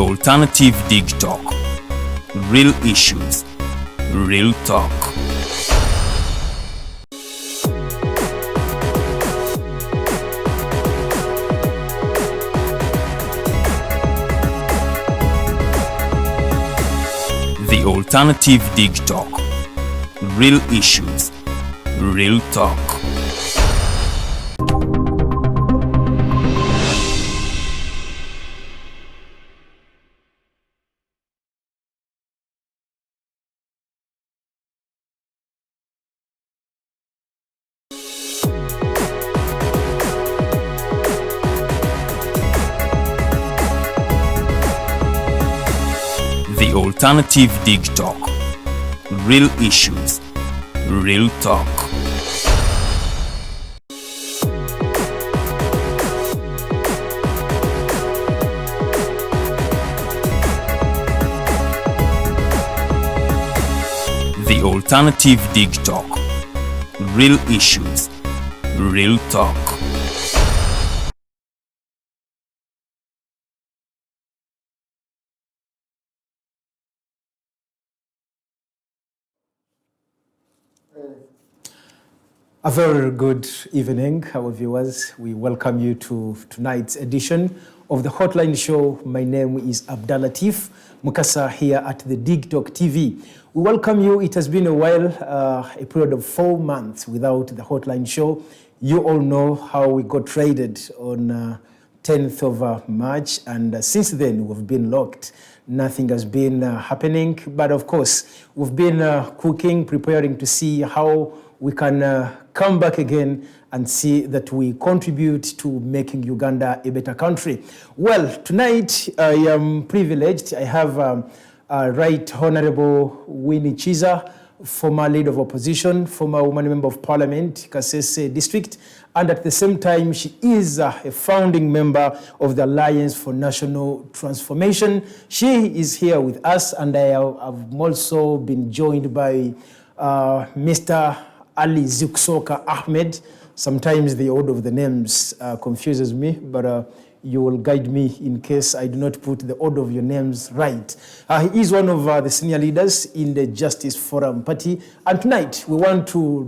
alternative Digitalk. Real issues, real talk. The alternative Digitalk. Real issues, real talk. The alternative Digitalk. Real issues, real talk. The alternative Digitalk. Real issues, real talk. A very good evening, our viewers. We welcome you to tonight's edition of the Hotline Show. My name is Abdulatif Mukasa here at the Digitalk TV. We welcome you. It has been a while, a period of 4 months without the Hotline Show. You all know how we got raided on 10th of March, and since then we've been locked. Nothing has been happening, but of course we've been cooking, preparing to see how we can come back again and see that we contribute to making Uganda a better country. Well, tonight I am privileged. I have Right Honorable Winnie Kiiza, former leader of opposition, former woman member of parliament, Kasese district, and at the same time she is a founding member of the Alliance for National Transformation. She is here with us, and I have also been joined by Mr. Ali Zuksoka Ahmed. Sometimes the order of the names confuses me, but you will guide me in case I do not put the order of your names right. He is one of the senior leaders in the Justice Forum Party, and tonight we want to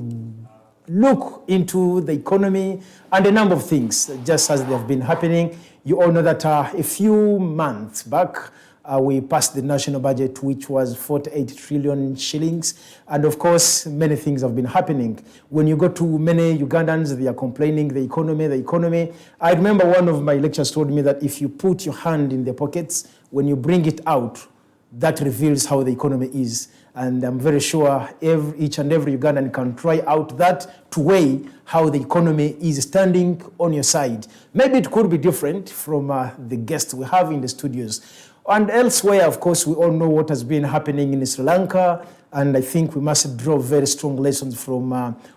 look into the economy and a number of things just as they have been happening. You all know that a few months back we passed the national budget, which was 48 trillion shillings. And of course, many things have been happening. When you go to many Ugandans, they are complaining, the economy. I remember one of my lecturers told me that if you put your hand in the pockets, when you bring it out, that reveals how the economy is. And I'm very sure each and every Ugandan can try out that to weigh how the economy is standing on your side. Maybe it could be different from the guests we have in the studios. And elsewhere, of course, we all know what has been happening in Sri Lanka, and I think we must draw very strong lessons from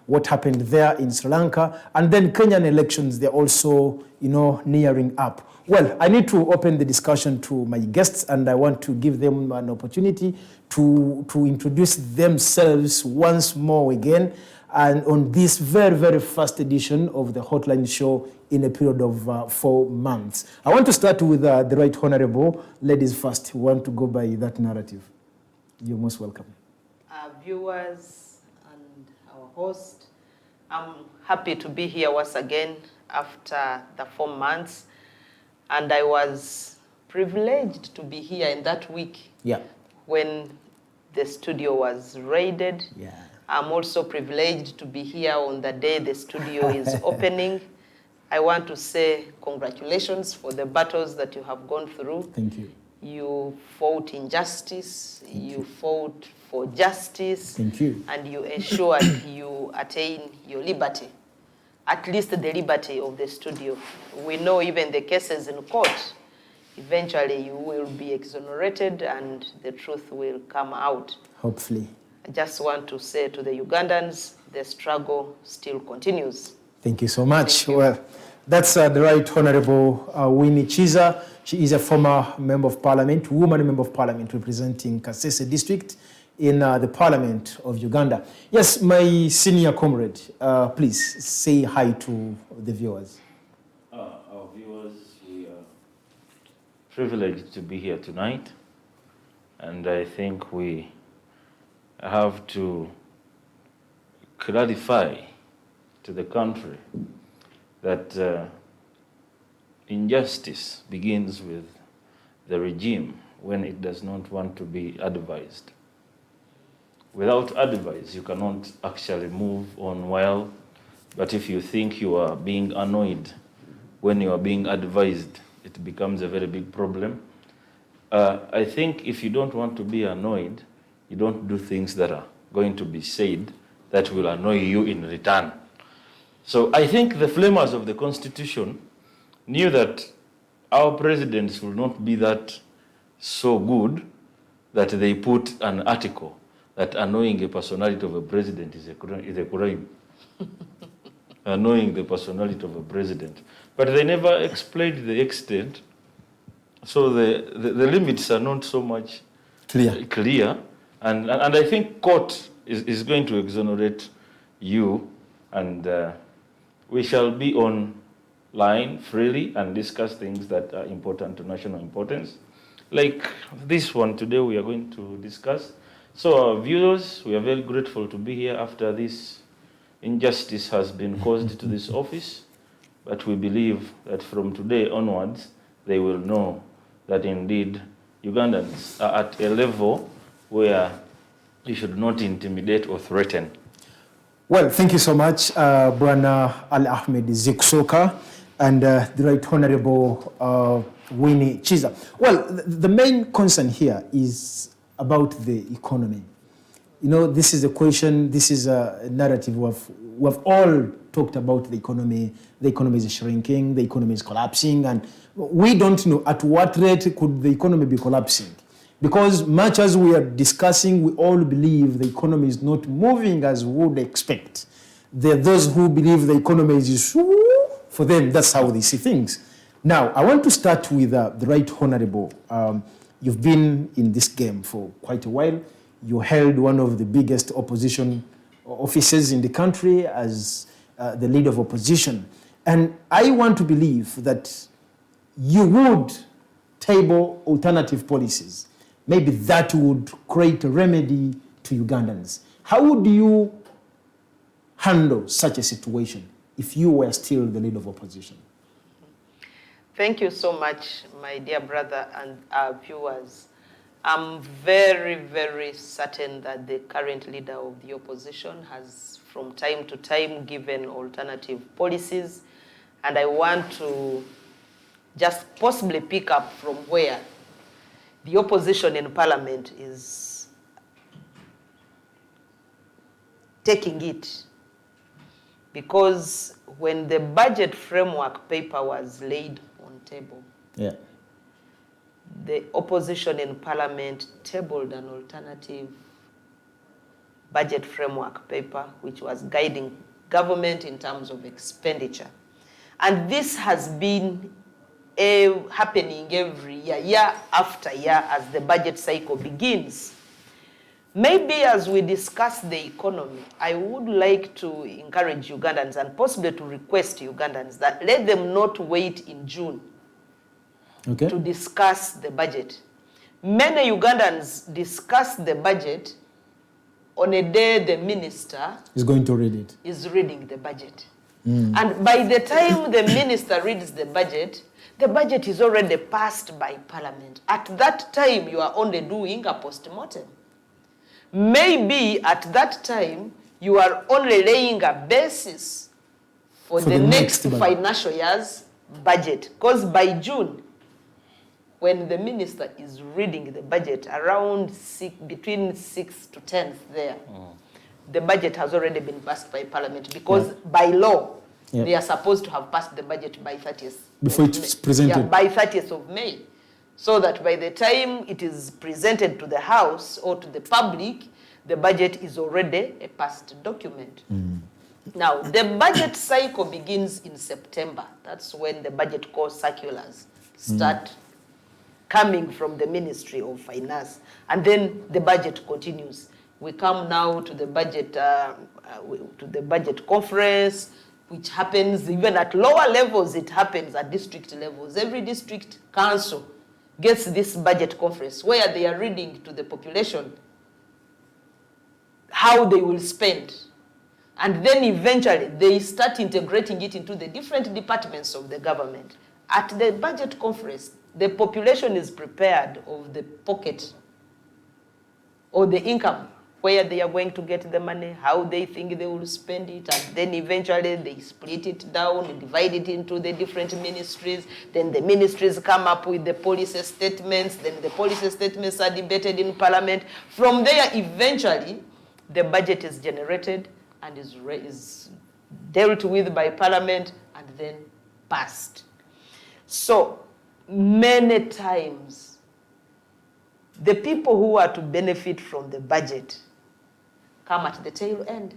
what happened there in Sri Lanka. And then Kenyan elections, they're also, nearing up. Well, I need to open the discussion to my guests, and I want to give them an opportunity to introduce themselves once more again, and on this very, very first edition of the Hotline Show in a period of 4 months. I want to start with the Right Honorable. Ladies first. We want to go by that narrative. You're most welcome. Viewers and our host, I'm happy to be here once again after the 4 months. And I was privileged to be here in that week when the studio was raided. I'm also privileged to be here on the day the studio is opening. I want to say congratulations for the battles that you have gone through. Thank you. You fought injustice, you fought for justice. Thank you. And you ensured you attain your liberty, at least the liberty of the studio. We know even the cases in court, eventually you will be exonerated and the truth will come out. Hopefully. I just want to say to the Ugandans, the struggle still continues. Thank you so much. Well, that's the Right Honorable Winnie Kiiza. She is a former member of parliament, woman member of parliament representing Kasese district in the parliament of Uganda. Yes, my senior comrade, please say hi to the viewers. Our viewers, we privileged to be here tonight, and I think we have to clarify to the country that injustice begins with the regime when it does not want to be advised. Without advice, you cannot actually move on well, but if you think you are being annoyed when you are being advised, it becomes a very big problem. I think if you don't want to be annoyed, you don't do things that are going to be said that will annoy you in return. So I think the framers of the Constitution knew that our presidents will not be that so good that they put an article that annoying a personality of a president is a crime. Annoying the personality of a president. But they never explained the extent, so the limits are not so much clear. And I think court is going to exonerate you, and we shall be online freely and discuss things that are important to national importance. Like this one today we are going to discuss. So our viewers, we are very grateful to be here after this injustice has been caused to this office, but we believe that from today onwards, they will know that indeed Ugandans are at a level where you should not intimidate or threaten. Well, thank you so much, Bwana Ali Ahmed Zikusoka and the Right Honorable Winnie Kiiza. Well, the main concern here is about the economy. You know, this is a question, this is a narrative. We've all talked about the economy. The economy is shrinking, the economy is collapsing, and we don't know at what rate could the economy be collapsing. Because much as we are discussing, we all believe the economy is not moving as we would expect. There are those who believe the economy is just, for them, that's how they see things. Now, I want to start with the Right Honorable. You've been in this game for quite a while. You held one of the biggest opposition offices in the country as the leader of opposition. And I want to believe that you would table alternative policies. Maybe that would create a remedy to Ugandans. How would you handle such a situation if you were still the leader of opposition? Thank you so much, my dear brother and our viewers. I'm very, very certain that the current leader of the opposition has from time to time given alternative policies, and I want to just possibly pick up from where the opposition in parliament is taking it. Because when the budget framework paper was laid on table, the opposition in parliament tabled an alternative budget framework paper which was guiding government in terms of expenditure. And this has been happening every year, year after year, as the budget cycle begins. Maybe as we discuss the economy, I would like to encourage Ugandans and possibly to request Ugandans that let them not wait in June to discuss the budget. Many Ugandans discuss the budget on a day the minister is going to read it. Is reading the budget. And by the time the minister reads the budget is already passed by parliament. At that time, you are only doing a post-mortem. Maybe at that time, you are only laying a basis for the next financial year's budget. Because by June, when the minister is reading the budget, around between 6th to 10th there, the budget has already been passed by parliament, because by law, they are supposed to have passed the budget by 30th. Before it's presented. Yeah, by 30th of May. So that by the time it is presented to the House or to the public, the budget is already a passed document. Now, the budget cycle begins in September. That's when the budget core circulars start coming from the Ministry of Finance. And then the budget continues. We come now to the budget conference, which happens even at lower levels. It happens at district levels. Every district council gets this budget conference where they are reading to the population how they will spend. And then eventually they start integrating it into the different departments of the government. At the budget conference, the population is prepared of the pocket or the income, where they are going to get the money, how they think they will spend it, and then eventually they split it down, divide it into the different ministries. Then the ministries come up with the policy statements. Then the policy statements are debated in Parliament. From there, eventually, the budget is generated and is dealt with by Parliament and then passed. So many times, the people who are to benefit from the budget come at the tail end.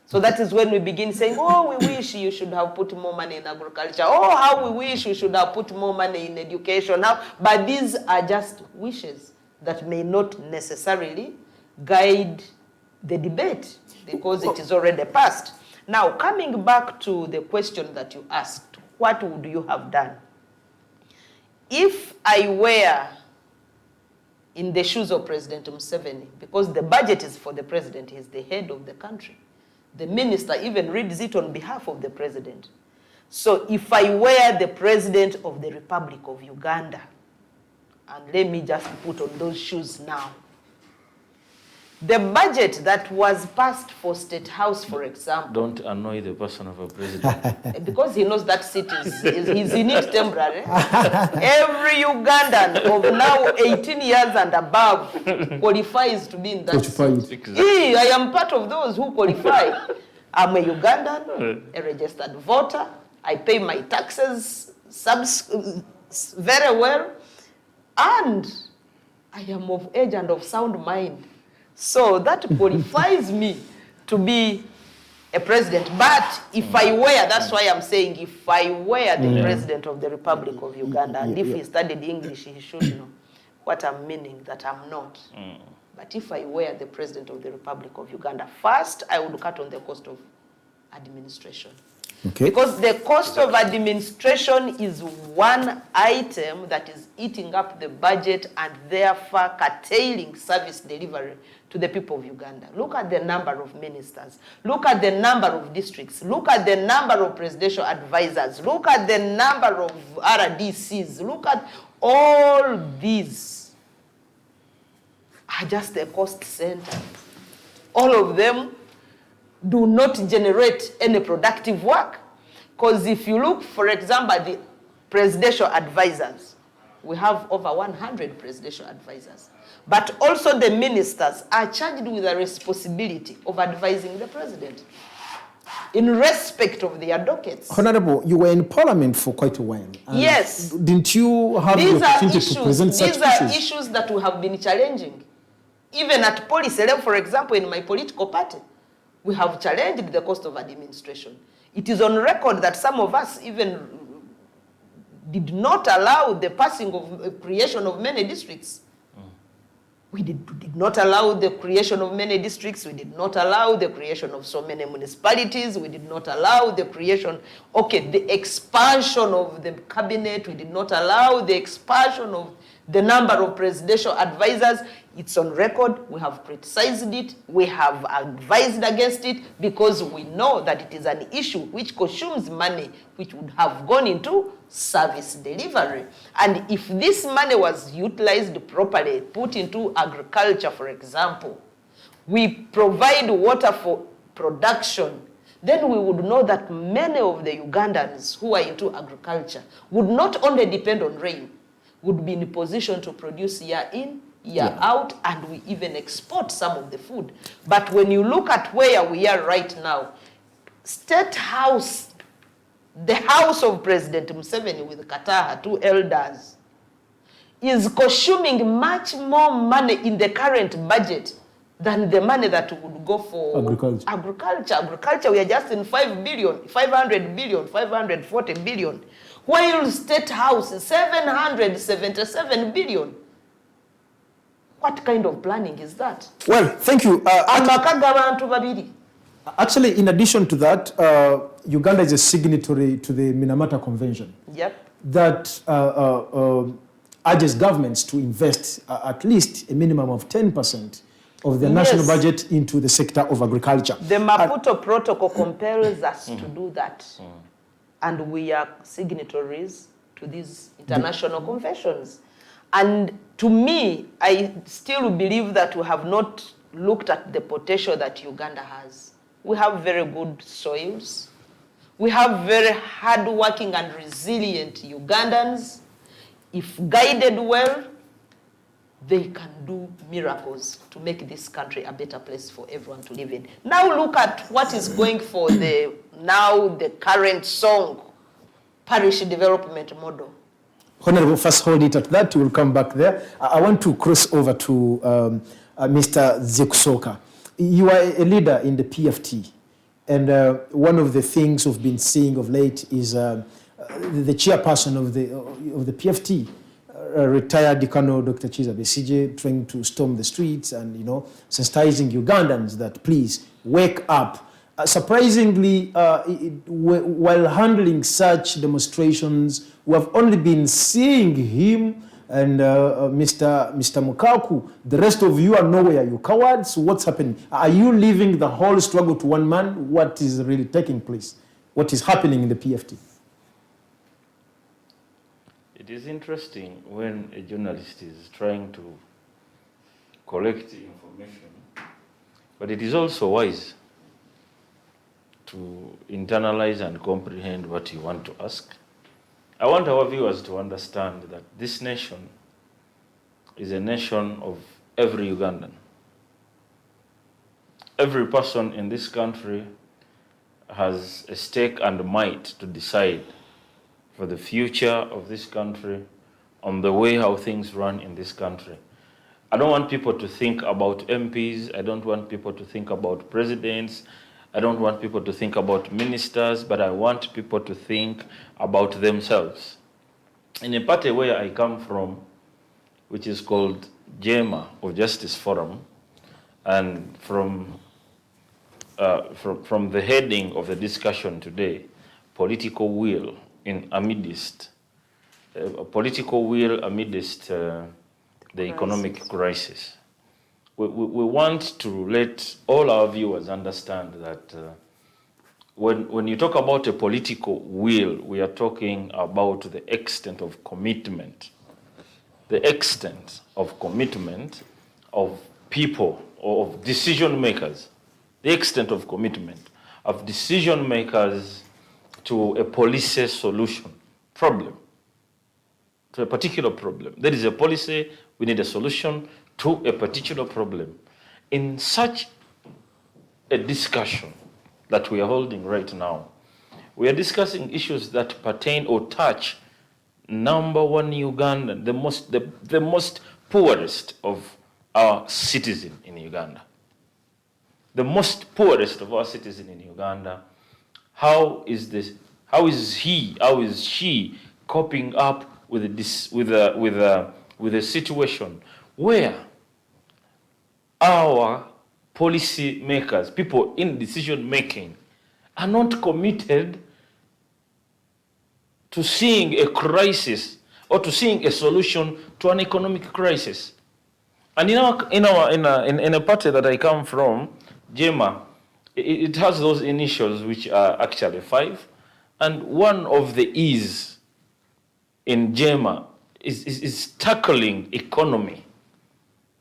So that is when we begin saying, oh, we wish you should have put more money in agriculture. Oh, how we wish you should have put more money in education. But these are just wishes that may not necessarily guide the debate because it is already passed. Now, coming back to the question that you asked, what would you have done? If I were in the shoes of President Museveni, because the budget is for the president, he's the head of the country. The minister even reads it on behalf of the president. So if I were the president of the Republic of Uganda, and let me just put on those shoes now, the budget that was passed for State House, for example. Don't annoy the person of a president. Because he knows that seat he's in it temporarily. Every Ugandan of now 18 years and above qualifies to be in that seat. Exactly. I am part of those who qualify. I'm a Ugandan, a registered voter. I pay my taxes very well. And I am of age and of sound mind. So that qualifies me to be a president. But if I were, that's why I'm saying, if I were the president of the Republic of Uganda, and if he studied English, he should know what I'm meaning, that I'm not. But if I were the president of the Republic of Uganda, first, I would cut on the cost of administration. Okay. Because the cost of administration is one item that is eating up the budget and therefore curtailing service delivery to the people of Uganda. Look at the number of ministers. Look at the number of districts. Look at the number of presidential advisors. Look at the number of RDCs. Look at all these are just a cost center. All of them do not generate any productive work. Because if you look, for example, at the presidential advisors, we have over 100 presidential advisors. But also the ministers are charged with the responsibility of advising the president in respect of their dockets. Honorable, you were in Parliament for quite a while. Yes. Didn't you have the opportunity to present such issues? These are issues that we have been challenging. Even at policy level, for example, in my political party, we have challenged the cost of administration. It is on record that some of us even did not allow the passing of creation of many districts. We did not allow the creation of many districts. We did not allow the creation of so many municipalities. We did not allow the creation, the expansion of the cabinet. We did not allow the expansion of the number of presidential advisors. It's on record. We have criticized it. We have advised against it because we know that it is an issue which consumes money which would have gone into service delivery. And if this money was utilized properly, put into agriculture, for example, we provide water for production, then we would know that many of the Ugandans who are into agriculture would not only depend on rain, would be in a position to produce year in, year out, and we even export some of the food. But when you look at where we are right now, State House, the house of President Museveni with Kataha, two elders, is consuming much more money in the current budget than the money that would go for agriculture. Agriculture, we are just in 5 billion, 500 billion, 540 billion. While State House is 777 billion. What kind of planning is that? Well, thank you. Actually, in addition to that, Uganda is a signatory to the Minamata Convention. Yep. That urges governments to invest at least a minimum of 10% of the national budget into the sector of agriculture. The Maputo Protocol compels us to do that. And we are signatories to these international conventions. And to me, I still believe that we have not looked at the potential that Uganda has. We have very good soils. We have very hardworking and resilient Ugandans. If guided well, they can do miracles to make this country a better place for everyone to live in. Now look at what is going for the current song, parish development model. Honorable, first hold it at that. We'll come back there. I want to cross over to Mr. Zekusoka. You are a leader in the PFT, and one of the things we've been seeing of late is the chairperson of the PFT, retired Decano Dr. Kiiza Besigye, trying to storm the streets and sensitizing Ugandans that please wake up. Surprisingly, while handling such demonstrations, we have only been seeing him and Mr. Mukaku. The rest of you are nowhere. You cowards. What's happening? Are you leaving the whole struggle to one man? What is really taking place? What is happening in the PFT? It is interesting when a journalist is trying to collect information, but it is also wise to internalize and comprehend what you want to ask. I want our viewers to understand that this nation is a nation of every Ugandan. Every person in this country has a stake and might to decide for the future of this country, on the way how things run in this country. I don't want people to think about MPs. I don't want people to think about presidents. I don't want people to think about ministers, but I want people to think about themselves. In a party where I come from, which is called JEMA, or Justice Forum, and from the heading of the discussion today, political will amidst the economic crisis. We want to let all our viewers understand that when you talk about a political will, we are talking about the extent of commitment. The extent of commitment of people or of decision makers. The extent of commitment of decision makers to a policy solution problem, to a particular problem. There is a policy, we need a solution to a particular problem. In such a discussion that we are holding right now, we are discussing issues that pertain or touch number one Ugandan, the most poorest of our citizens in Uganda. The most poorest of our citizens in Uganda. How is she coping up with a situation where our policy makers, people in decision making, are not committed to seeing a crisis or to seeing a solution to an economic crisis? And in a party that I come from, JEMA, it has those initials which are actually 5, and one of the E's in JEMA is tackling economy.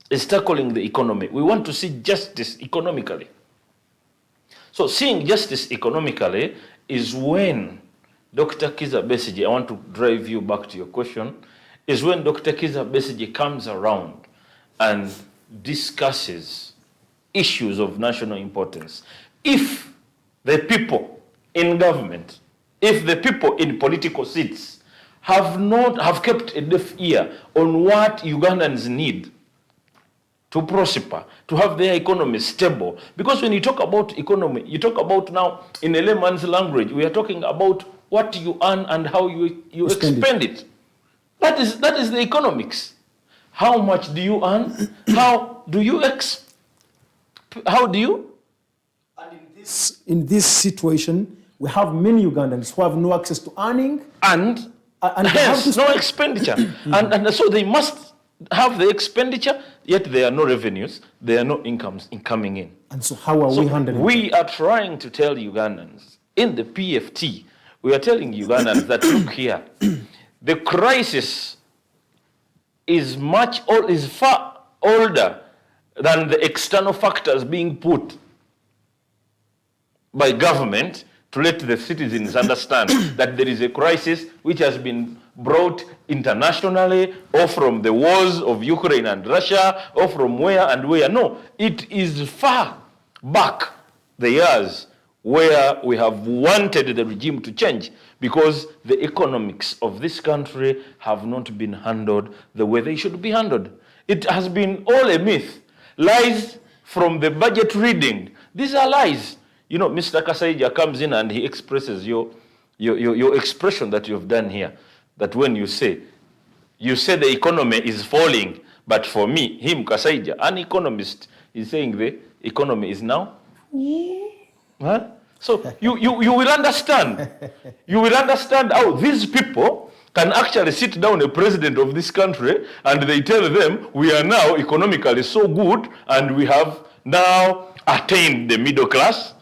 Is tackling the economy. We want to see justice economically. So seeing justice economically is when Dr. Kiiza Besigye, I want to drive you back to your question, is when Dr. Kiiza Besigye comes around and discusses issues of national importance. If the people in government, if the people in political seats have kept a deaf ear on what Ugandans need to prosper, to have their economy stable. Because when you talk about economy, you talk about now, in a layman's language, we are talking about what you earn and how you expend it. That is the economics. How much do you earn? How do you And in this situation, we have many Ugandans who have no access to earning and And hence, no expenditure. and so they must have the expenditure, yet there are no revenues, there are no incomes coming in. And so how are we handling We are trying to tell Ugandans, in the PFT, we are telling Ugandans that, look here, the crisis is far older than the external factors being put by government to let the citizens understand that there is a crisis which has been brought internationally, or from the wars of Ukraine and Russia, or from where and where. No, it is far back the years where we have wanted the regime to change because the economics of this country have not been handled the way they should be handled. It has been all a myth. Lies from the budget reading. These are lies. You know, Mr. Kasaija comes in and he expresses your expression that you've done here. That when you say the economy is falling, but for me, him, Kasaija, an economist, is saying the economy is now. Huh? So you will understand. You will understand how these people can actually sit down a president of this country and they tell them we are now economically so good and we have now attained the middle class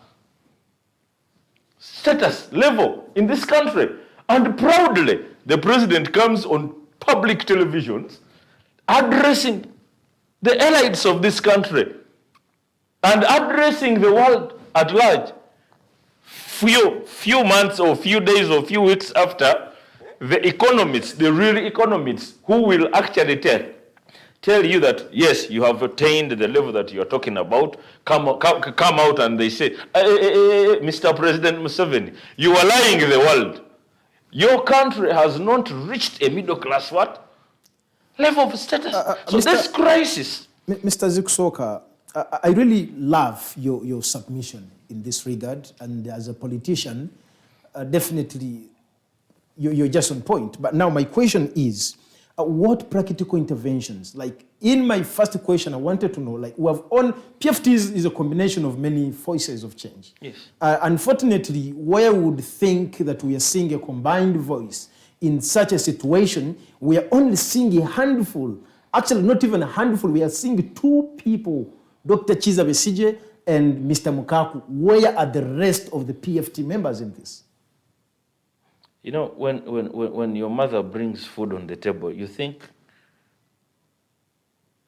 status level in this country. And proudly, the president comes on public televisions addressing the elites of this country and addressing the world at large. Few months or few days or few weeks after, the economists, the real economists, who will actually tell you that, yes, you have attained the level that you are talking about, come out and they say, Mr. President Museveni, you are lying the world. Your country has not reached a middle class what? Level of status. So this crisis. Mr. Zikusoka, I really love your submission in this regard, and as a politician, definitely you're just on point. But now my question is, what practical interventions? Like in my first question, I wanted to know, like we have on PFT is a combination of many voices of change. Yes. Unfortunately, where we would think that we are seeing a combined voice in such a situation, we are only seeing a handful. Actually, not even a handful. We are seeing two people, Dr. Kiiza Besigye and Mr. Mukaku. Where are the rest of the PFT members in this? You know, when your mother brings food on the table, you think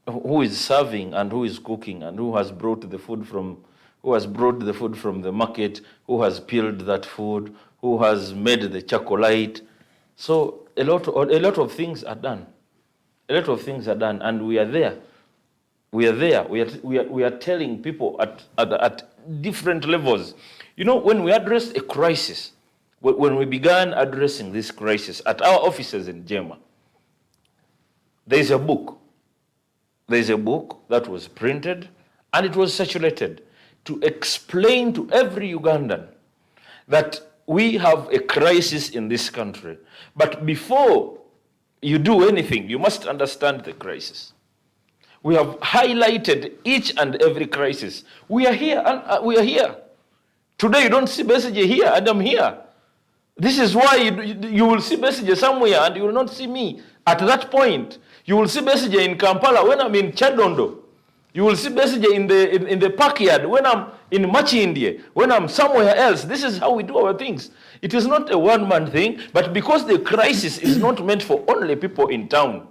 who is serving and who is cooking and who has brought the food from the market, who has peeled that food, who has made the chocolate. So a lot of things are done. A lot of things are done, and we are there. We are there. We are telling people at different levels. You know, when we address a crisis, when we began addressing this crisis at our offices in Jema, there's a book. There's a book that was printed and it was circulated to explain to every Ugandan that we have a crisis in this country. But before you do anything, you must understand the crisis. We have highlighted each and every crisis. We are here, and we are here. Today you don't see Besigye here, and I'm here. This is why you will see Besigye somewhere and you will not see me. At that point, you will see Besigye in Kampala when I'm in Chadondo. You will see Besigye in the backyard when I'm in Machindye, when I'm somewhere else. This is how we do our things. It is not a one-man thing, but because the crisis is not meant for only people in town,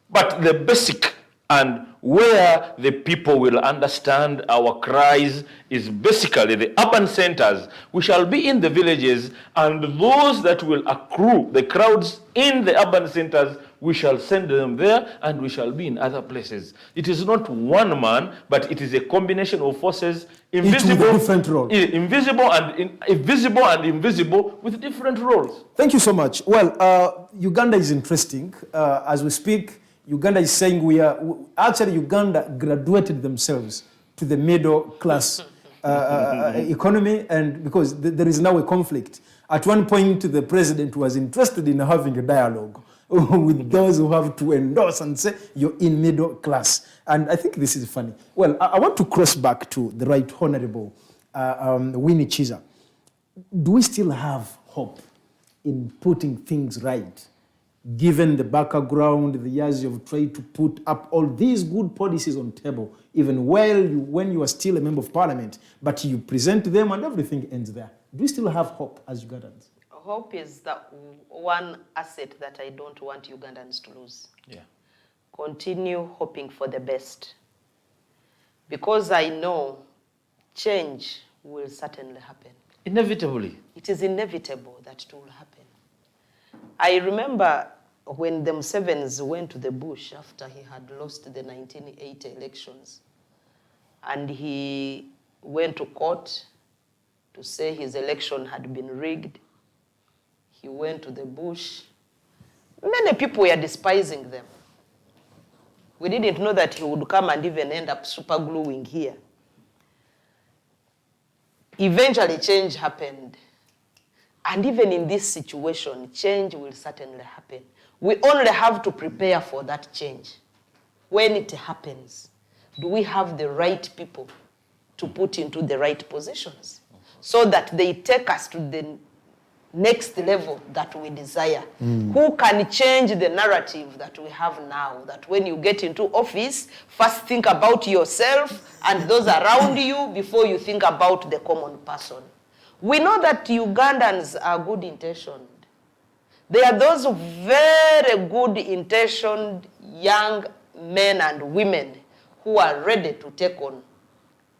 but the basic and where the people will understand our cries is basically the urban centers. We shall be in the villages, and those that will accrue, the crowds in the urban centers, we shall send them there, and we shall be in other places. It is not one man, but it is a combination of forces, invisible, different roles. Invisible and invisible with different roles. Thank you so much. Well, Uganda is interesting. As we speak, Uganda is saying Uganda graduated themselves to the middle class economy, and because there is now a conflict. At one point, the president was interested in having a dialogue with those who have to endorse and say, you're in middle class. And I think this is funny. Well, I want to cross back to the Right Honorable Winnie Kiiza. Do we still have hope in putting things right, given the background, the years you've tried to put up all these good policies on table, even when you are still a member of parliament, but you present them and everything ends there. Do you still have hope as Ugandans? Hope is the one asset that I don't want Ugandans to lose. Yeah. Continue hoping for the best. Because I know change will certainly happen. Inevitably. It is inevitable that it will happen. I remember when the Musevens went to the bush after he had lost the 1980 elections, and he went to court to say his election had been rigged. He went to the bush. Many people were despising them. We didn't know that he would come and even end up super gluing here. Eventually, change happened. And even in this situation, change will certainly happen. We only have to prepare for that change. When it happens, do we have the right people to put into the right positions so that they take us to the next level that we desire? Who can change the narrative that we have now, that when you get into office, first think about yourself and those around you before you think about the common person? We know that Ugandans are good intentioned. They are those very good intentioned young men and women who are ready to take on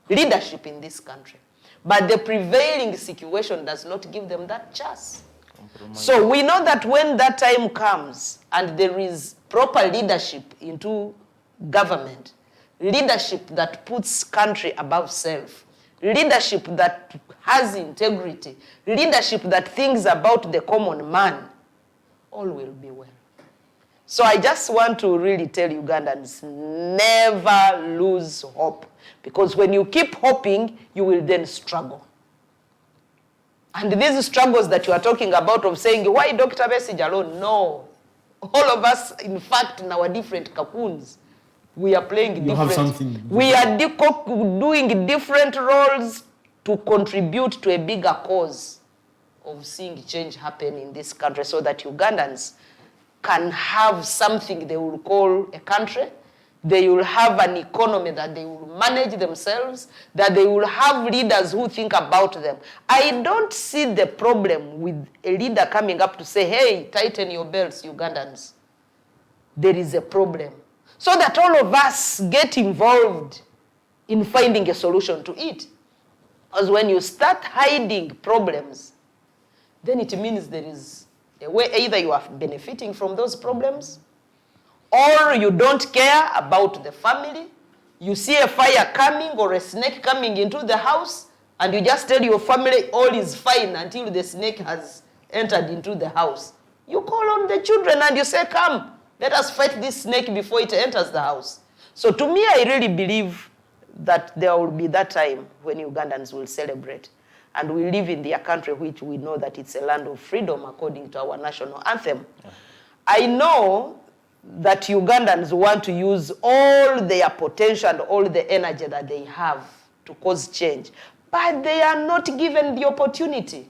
leadership in this country. But the prevailing situation does not give them that chance. So we know that when that time comes and there is proper leadership into government, leadership that puts country above self, leadership that has integrity, leadership that thinks about the common man, all will be well. So I just want to really tell Ugandans, never lose hope. Because when you keep hoping, you will then struggle. And these struggles that you are talking about of saying, why Dr. Besigye alone? No. All of us, in fact, in our different cocoons, we are playing different. Have something. We are doing different roles to contribute to a bigger cause of seeing change happen in this country so that Ugandans can have something they will call a country. They will have an economy that they will manage themselves, that they will have leaders who think about them. I don't see the problem with a leader coming up to say, hey, tighten your belts, Ugandans. There is a problem. So that all of us get involved in finding a solution to it. Because when you start hiding problems, then it means there is a way either you are benefiting from those problems, or you don't care about the family. You see a fire coming or a snake coming into the house, and you just tell your family all is fine until the snake has entered into the house. You call on the children and you say, come, let us fight this snake before it enters the house. So to me, I really believe that there will be that time when Ugandans will celebrate. And we live in their country, which we know that it's a land of freedom according to our national anthem. I know that Ugandans want to use all their potential and all the energy that they have to cause change. But they are not given the opportunity.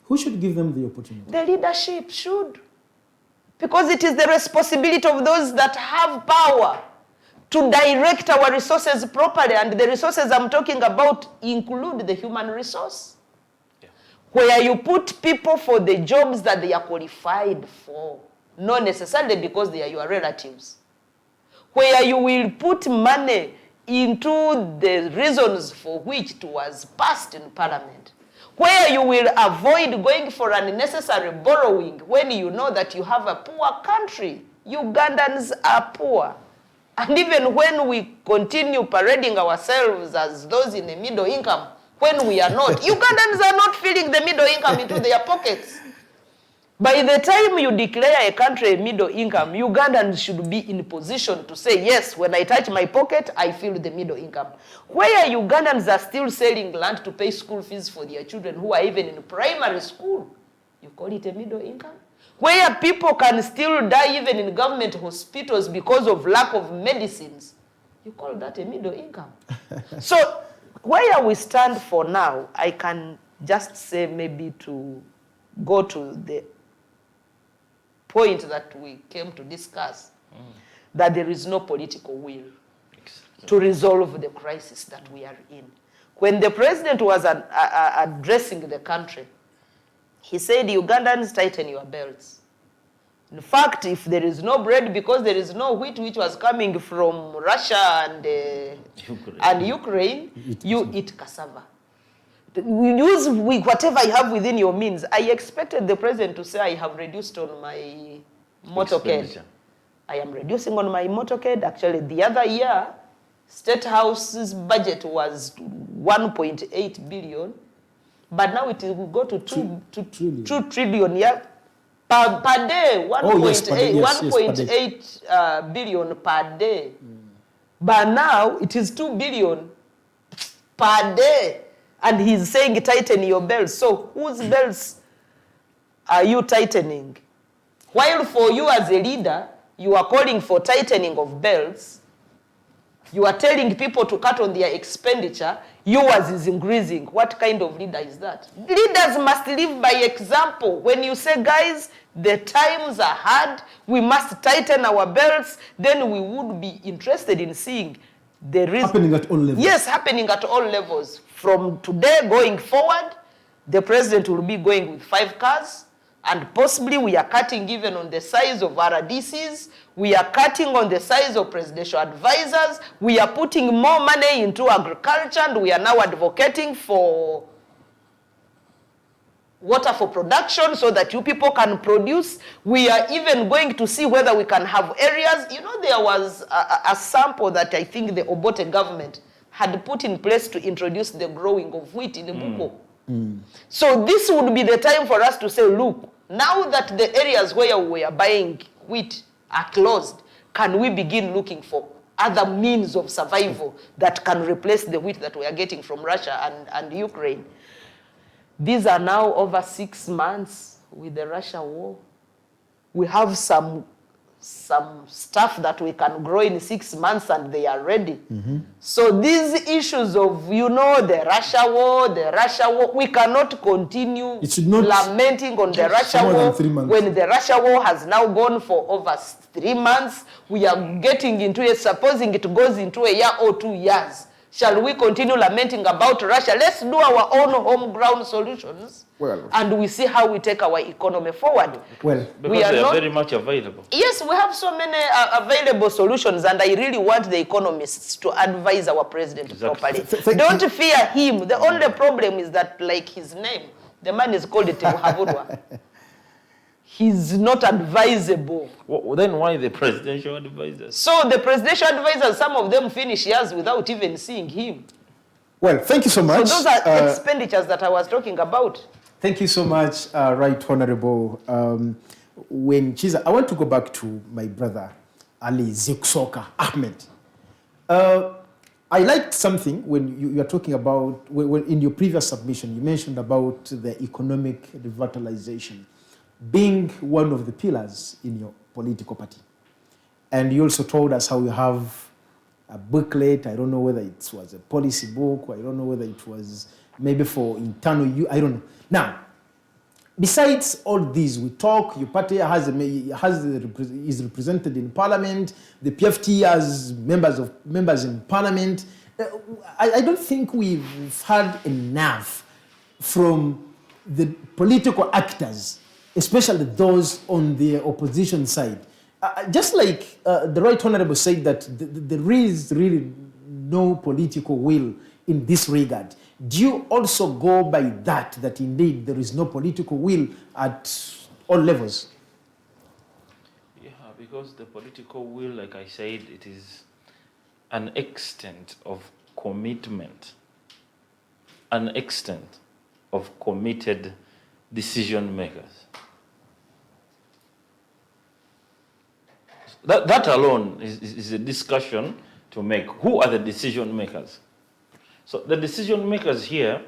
Who should give them the opportunity? The leadership should. Because it is the responsibility of those that have power to direct our resources properly. And the resources I'm talking about include the human resource. Yeah. Where you put people for the jobs that they are qualified for. Not necessarily because they are your relatives. Where you will put money into the reasons for which it was passed in Parliament. Where you will avoid going for unnecessary borrowing when you know that you have a poor country. Ugandans are poor. And even when we continue parading ourselves as those in the middle income, when we are not, Ugandans are not feeling the middle income into their pockets. By the time you declare a country a middle income, Ugandans should be in position to say, yes, when I touch my pocket, I feel the middle income. Where Ugandans are still selling land to pay school fees for their children who are even in primary school, you call it a middle income? Where people can still die even in government hospitals because of lack of medicines, you call that a middle income? So where we stand for now, I can just say maybe to go to the point that we came to discuss, that there is no political will to resolve the crisis that we are in. When the president was addressing the country, he said, Ugandans, tighten your belts. In fact, if there is no bread because there is no wheat which was coming from Russia and Ukraine, you eat cassava. Use whatever you have within your means. I expected the president to say, I have reduced on my motorcade. I am reducing on my motorcade. Actually, the other year, State House's budget was 1.8 billion, but now it will go to 2 trillion. Yeah. Per day, 1.8 billion per day. But now it is 2 billion per day. And he's saying tighten your belts. So whose belts are you tightening? While for you as a leader, you are calling for tightening of belts, you are telling people to cut on their expenditure, yours is increasing. What kind of leader is that? Leaders must live by example. When you say, guys, the times are hard, we must tighten our belts, then we would be interested in seeing the reason. Happening at all levels. Yes, happening at all levels. From today going forward, the president will be going with 5 cars, and possibly we are cutting even on the size of RDCs, we are cutting on the size of presidential advisors, we are putting more money into agriculture, and we are now advocating for water for production so that you people can produce. We are even going to see whether we can have areas. You know, there was a sample that I think the Obote government had put in place to introduce the growing of wheat in the Buko. So this would be the time for us to say, look, now that the areas where we are buying wheat are closed, can we begin looking for other means of survival that can replace the wheat that we are getting from Russia and Ukraine? These are now over 6 months with the Russia war. We have some stuff that we can grow in 6 months and they are ready. So these issues of, you know, the Russia war, we cannot continue lamenting on the Russia war when the Russia war has now gone for over 3 months. We are getting into it, supposing it goes into a year or 2 years. Shall we continue lamenting about Russia? Let's do our own home-ground solutions, and we see how we take our economy forward. Because they are very much available. Yes, we have so many available solutions, and I really want the economists to advise our president properly. Don't fear him. The only problem is that, like his name, the man is called Temuhavudwa. He's not advisable. Well, then why the presidential advisors? So the presidential advisors, some of them finish years without even seeing him. Well, thank you so much. So those are expenditures that I was talking about. Thank you so much, Right Honorable Winnie Kiiza. I want to go back to my brother, Ali Ziksoka Ahmed. I liked something when you are talking about, when in your previous submission, you mentioned about the economic revitalization being one of the pillars in your political party. And you also told us how you have a booklet. I don't know whether it was a policy book, or I don't know whether it was maybe for internal use. I don't know. Now, besides all these, we talk, your party is represented in parliament, the PFT has members in parliament. I don't think we've heard enough from the political actors, especially those on the opposition side. Just like the Right Honorable said that there is really no political will in this regard. Do you also go by that indeed there is no political will at all levels? Yeah, because the political will, like I said, it is an extent of commitment, an extent of committed decision makers. That alone is a discussion to make. Who are the decision makers? So the decision makers here,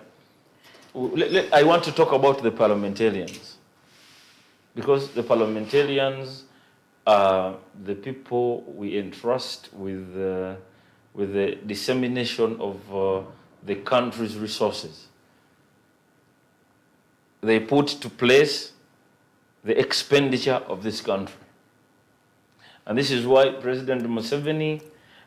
I want to talk about the parliamentarians, because the parliamentarians are the people we entrust with the dissemination of the country's resources. They put to place the expenditure of this country. And this is why President Museveni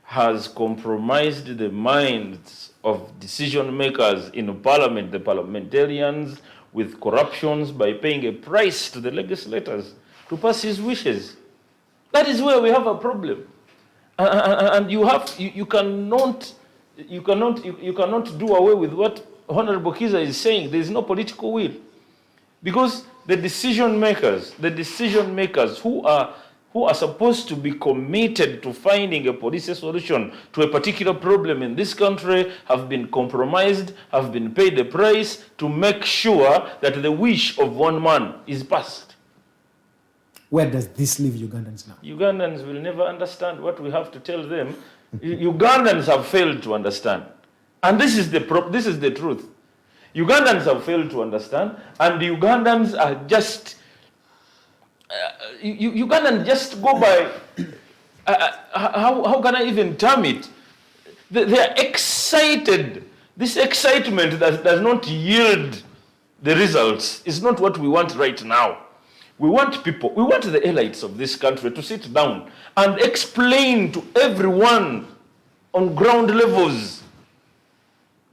has compromised the minds of decision makers in Parliament, the parliamentarians, with corruptions by paying a price to the legislators to pass his wishes. That is where we have a problem. And you cannot do away with what Honorable Kiiza is saying. There is no political will. Because the decision makers who are supposed to be committed to finding a policy solution to a particular problem in this country have been compromised, have been paid a price to make sure that the wish of one man is passed. Where does this leave Ugandans now? Ugandans will never understand what we have to tell them. Ugandans have failed to understand. And this is the truth. Ugandans have failed to understand, and the Ugandans are just Ugandans just go by how can I even term it? They are excited. This excitement that does not yield the results is not what we want right now. We want the elites of this country to sit down and explain to everyone on ground levels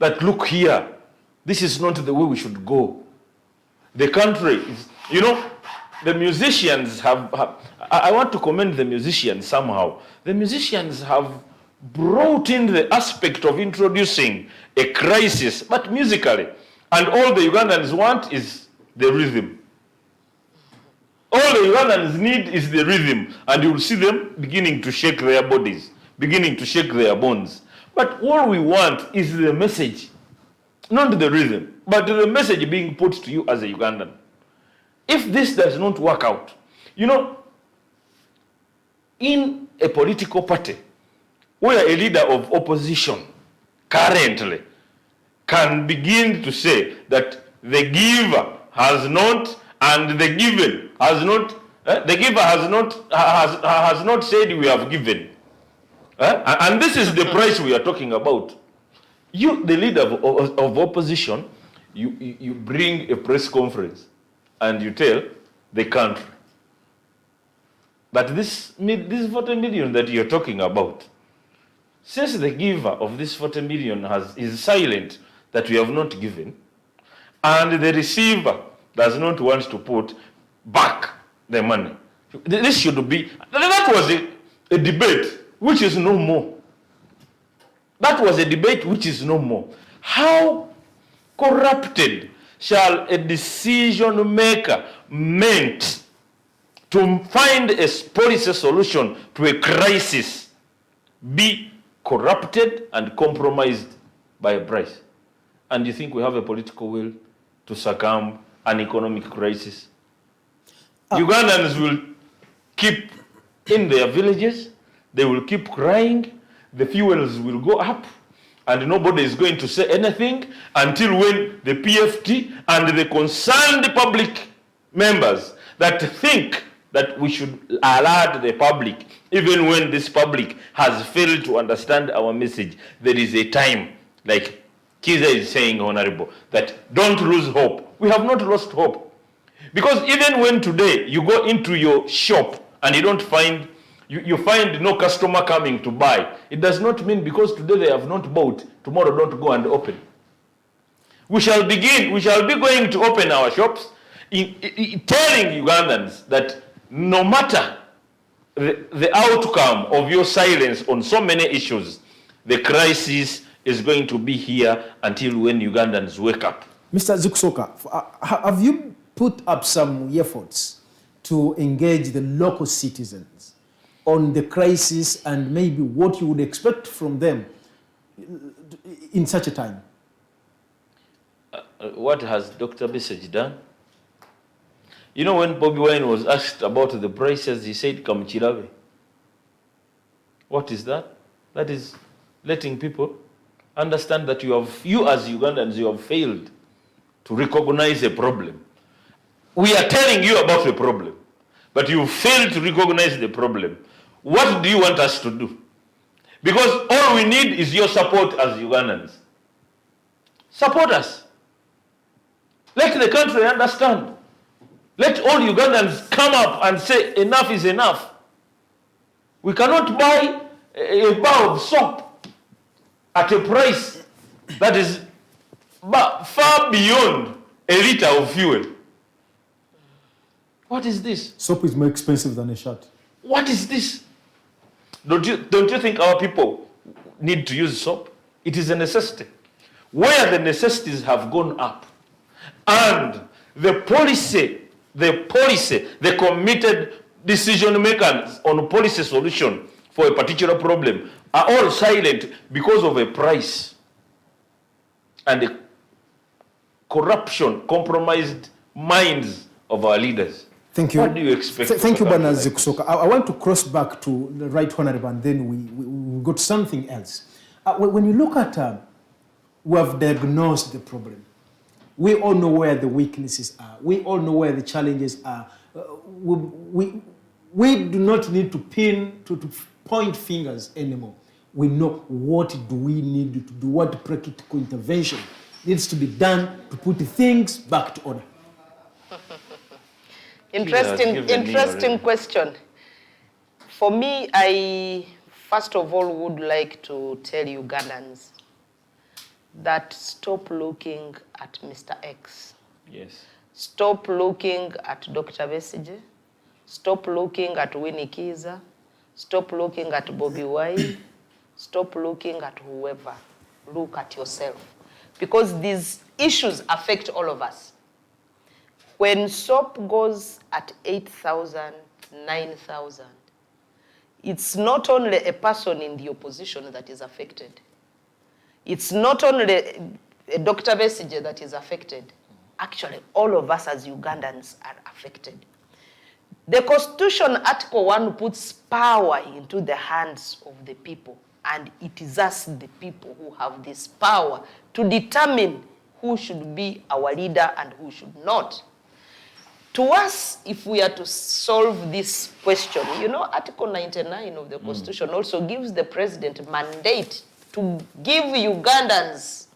that, look here, this is not the way we should go. The country is, the musicians I want to commend the musicians somehow. The musicians have brought in the aspect of introducing a crisis, but musically. And all the Ugandans want is the rhythm. All the Ugandans need is the rhythm, and you will see them beginning to shake their bodies, beginning to shake their bones. But all we want is the message, not the rhythm, but the message being put to you as a Ugandan. If this does not work out, in a political party where a leader of opposition currently can begin to say that the giver has not, and the given has not, the giver has not said we have given. And this is the price we are talking about. You, the leader of opposition, you bring a press conference and you tell the country that this 40 million that you're talking about, since the giver of this 40 million is silent that we have not given, and the receiver does not want to put back the money. This should be, that was a debate which is no more. That was a debate which is no more. How corrupted shall a decision maker meant to find a policy solution to a crisis be corrupted and compromised by a price? And you think we have a political will to succumb an economic crisis? Ugandans will keep in their villages, they will keep crying, the fuels will go up, and nobody is going to say anything until when the PFT and the concerned public members that think that we should alert the public, even when this public has failed to understand our message, there is a time, like Kiiza is saying, Honorable, that don't lose hope. We have not lost hope. Because even when today you go into your shop and you don't find, you find no customer coming to buy, it does not mean because today they have not bought, tomorrow don't go and open. We shall be going to open our shops, telling Ugandans that no matter the outcome of your silence on so many issues, the crisis is going to be here until when Ugandans wake up. Mr. Zukusoka, have you put up some efforts to engage the local citizens on the crisis and maybe what you would expect from them in such a time? What has Dr. Bisage done? You know, when Bobby Wine was asked about the prices, he said, Kamuchirabe. What is that? That is letting people understand that you as Ugandans, you have failed to recognize a problem. We are telling you about the problem, but you failed to recognize the problem. What do you want us to do? Because all we need is your support as Ugandans. Support us. Let the country understand Let all Ugandans come up and say enough is enough. We cannot buy a bar of soap at a price that is far beyond a liter of fuel. What is this? Soap is more expensive than a shirt. What is this? Don't you think our people need to use soap? It is a necessity. Where the necessities have gone up, and the committed decision makers on policy solution for a particular problem are all silent because of a price and the corruption, compromised minds of our leaders. Thank you. What do you expect? Thank you, Bwana Zikusoka. I want to cross back to the Right Honorable, and then we go to something else. When you look at, we have diagnosed the problem. We all know where the weaknesses are. We all know where the challenges are. We do not need to point fingers anymore. We know what do we need to do, what practical intervention needs to be done to put things back to order. Interesting question. For me, I first of all would like to tell Ugandans that stop looking at Mr. X. Yes. Stop looking at Dr. Besigye. Stop looking at Winnie Kiiza. Stop looking at Bobby Wine. Stop looking at whoever. Look at yourself. Because these issues affect all of us. When soap goes at 8,000, 9,000, it's not only a person in the opposition that is affected. It's not only Dr. Besigye that is affected. Actually, all of us as Ugandans are affected. The Constitution, Article 1, puts power into the hands of the people. And it is us, the people, who have this power to determine who should be our leader and who should not. To us, if we are to solve this question, you know, Article 99 of the Constitution also gives the president mandate to give Ugandans,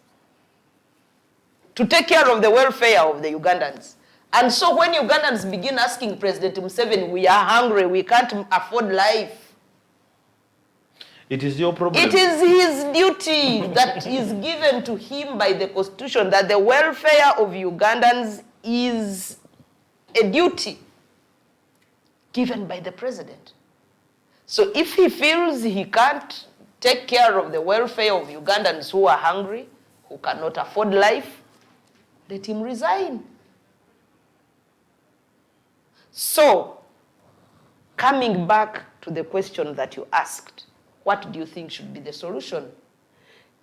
to take care of the welfare of the Ugandans. And so when Ugandans begin asking President Museveni, we are hungry, we can't afford life, it is your problem. it is his duty that is given to him by the Constitution, that the welfare of Ugandans is a duty given by the president. So if he feels he can't take care of the welfare of Ugandans who are hungry, who cannot afford life, let him resign. So, coming back to the question that you asked, what do you think should be the solution?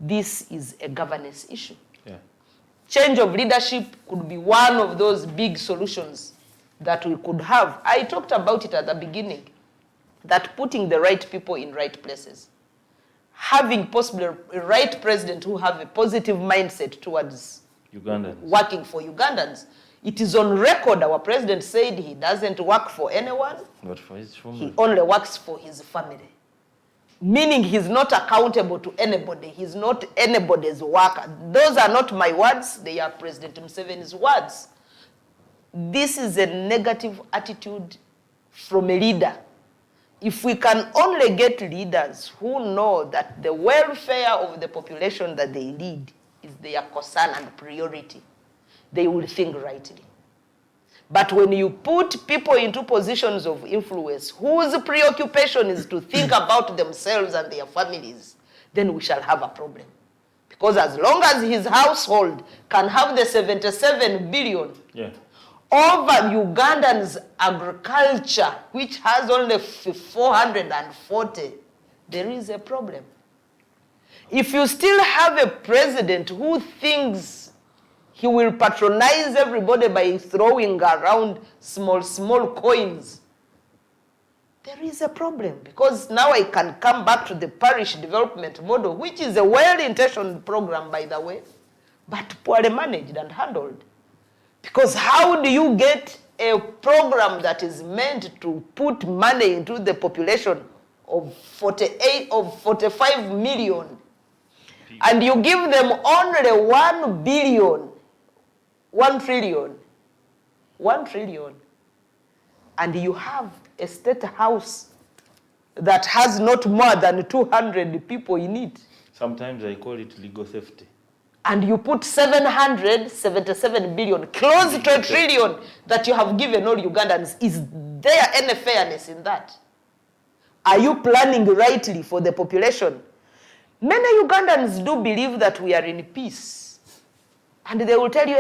This is a governance issue. Yeah. Change of leadership could be one of those big solutions that we could have. I talked about it at the beginning, that putting the right people in right places, having possibly a right president who have a positive mindset towards Ugandans, working for Ugandans. It is on record, our president said he doesn't work for anyone. but for his family. He only works for his family. Meaning he's not accountable to anybody. He's not anybody's worker. Those are not my words. They are President Museveni's words. This is a negative attitude from a leader. If we can only get leaders who know that the welfare of the population that they lead is their concern and priority, they will think rightly. But when you put people into positions of influence whose preoccupation is to think about themselves and their families, then we shall have a problem. Because as long as his household can have the 77 billion over Ugandan's agriculture, which has only 440, there is a problem. If you still have a president who thinks he will patronize everybody by throwing around small coins, there is a problem. Because now I can come back to the parish development model, which is a well-intentioned program, by the way, but poorly managed and handled. Because how do you get a program that is meant to put money into the population of 45 million, and you give them only 1 billion, 1 trillion, 1 trillion, and you have a state house that has not more than 200 people in it. Sometimes I call it legal safety. And you put 777 billion, close to a trillion, that you have given all Ugandans. Is there any fairness in that? Are you planning rightly for the population? Many Ugandans do believe that we are in peace. And they will tell you,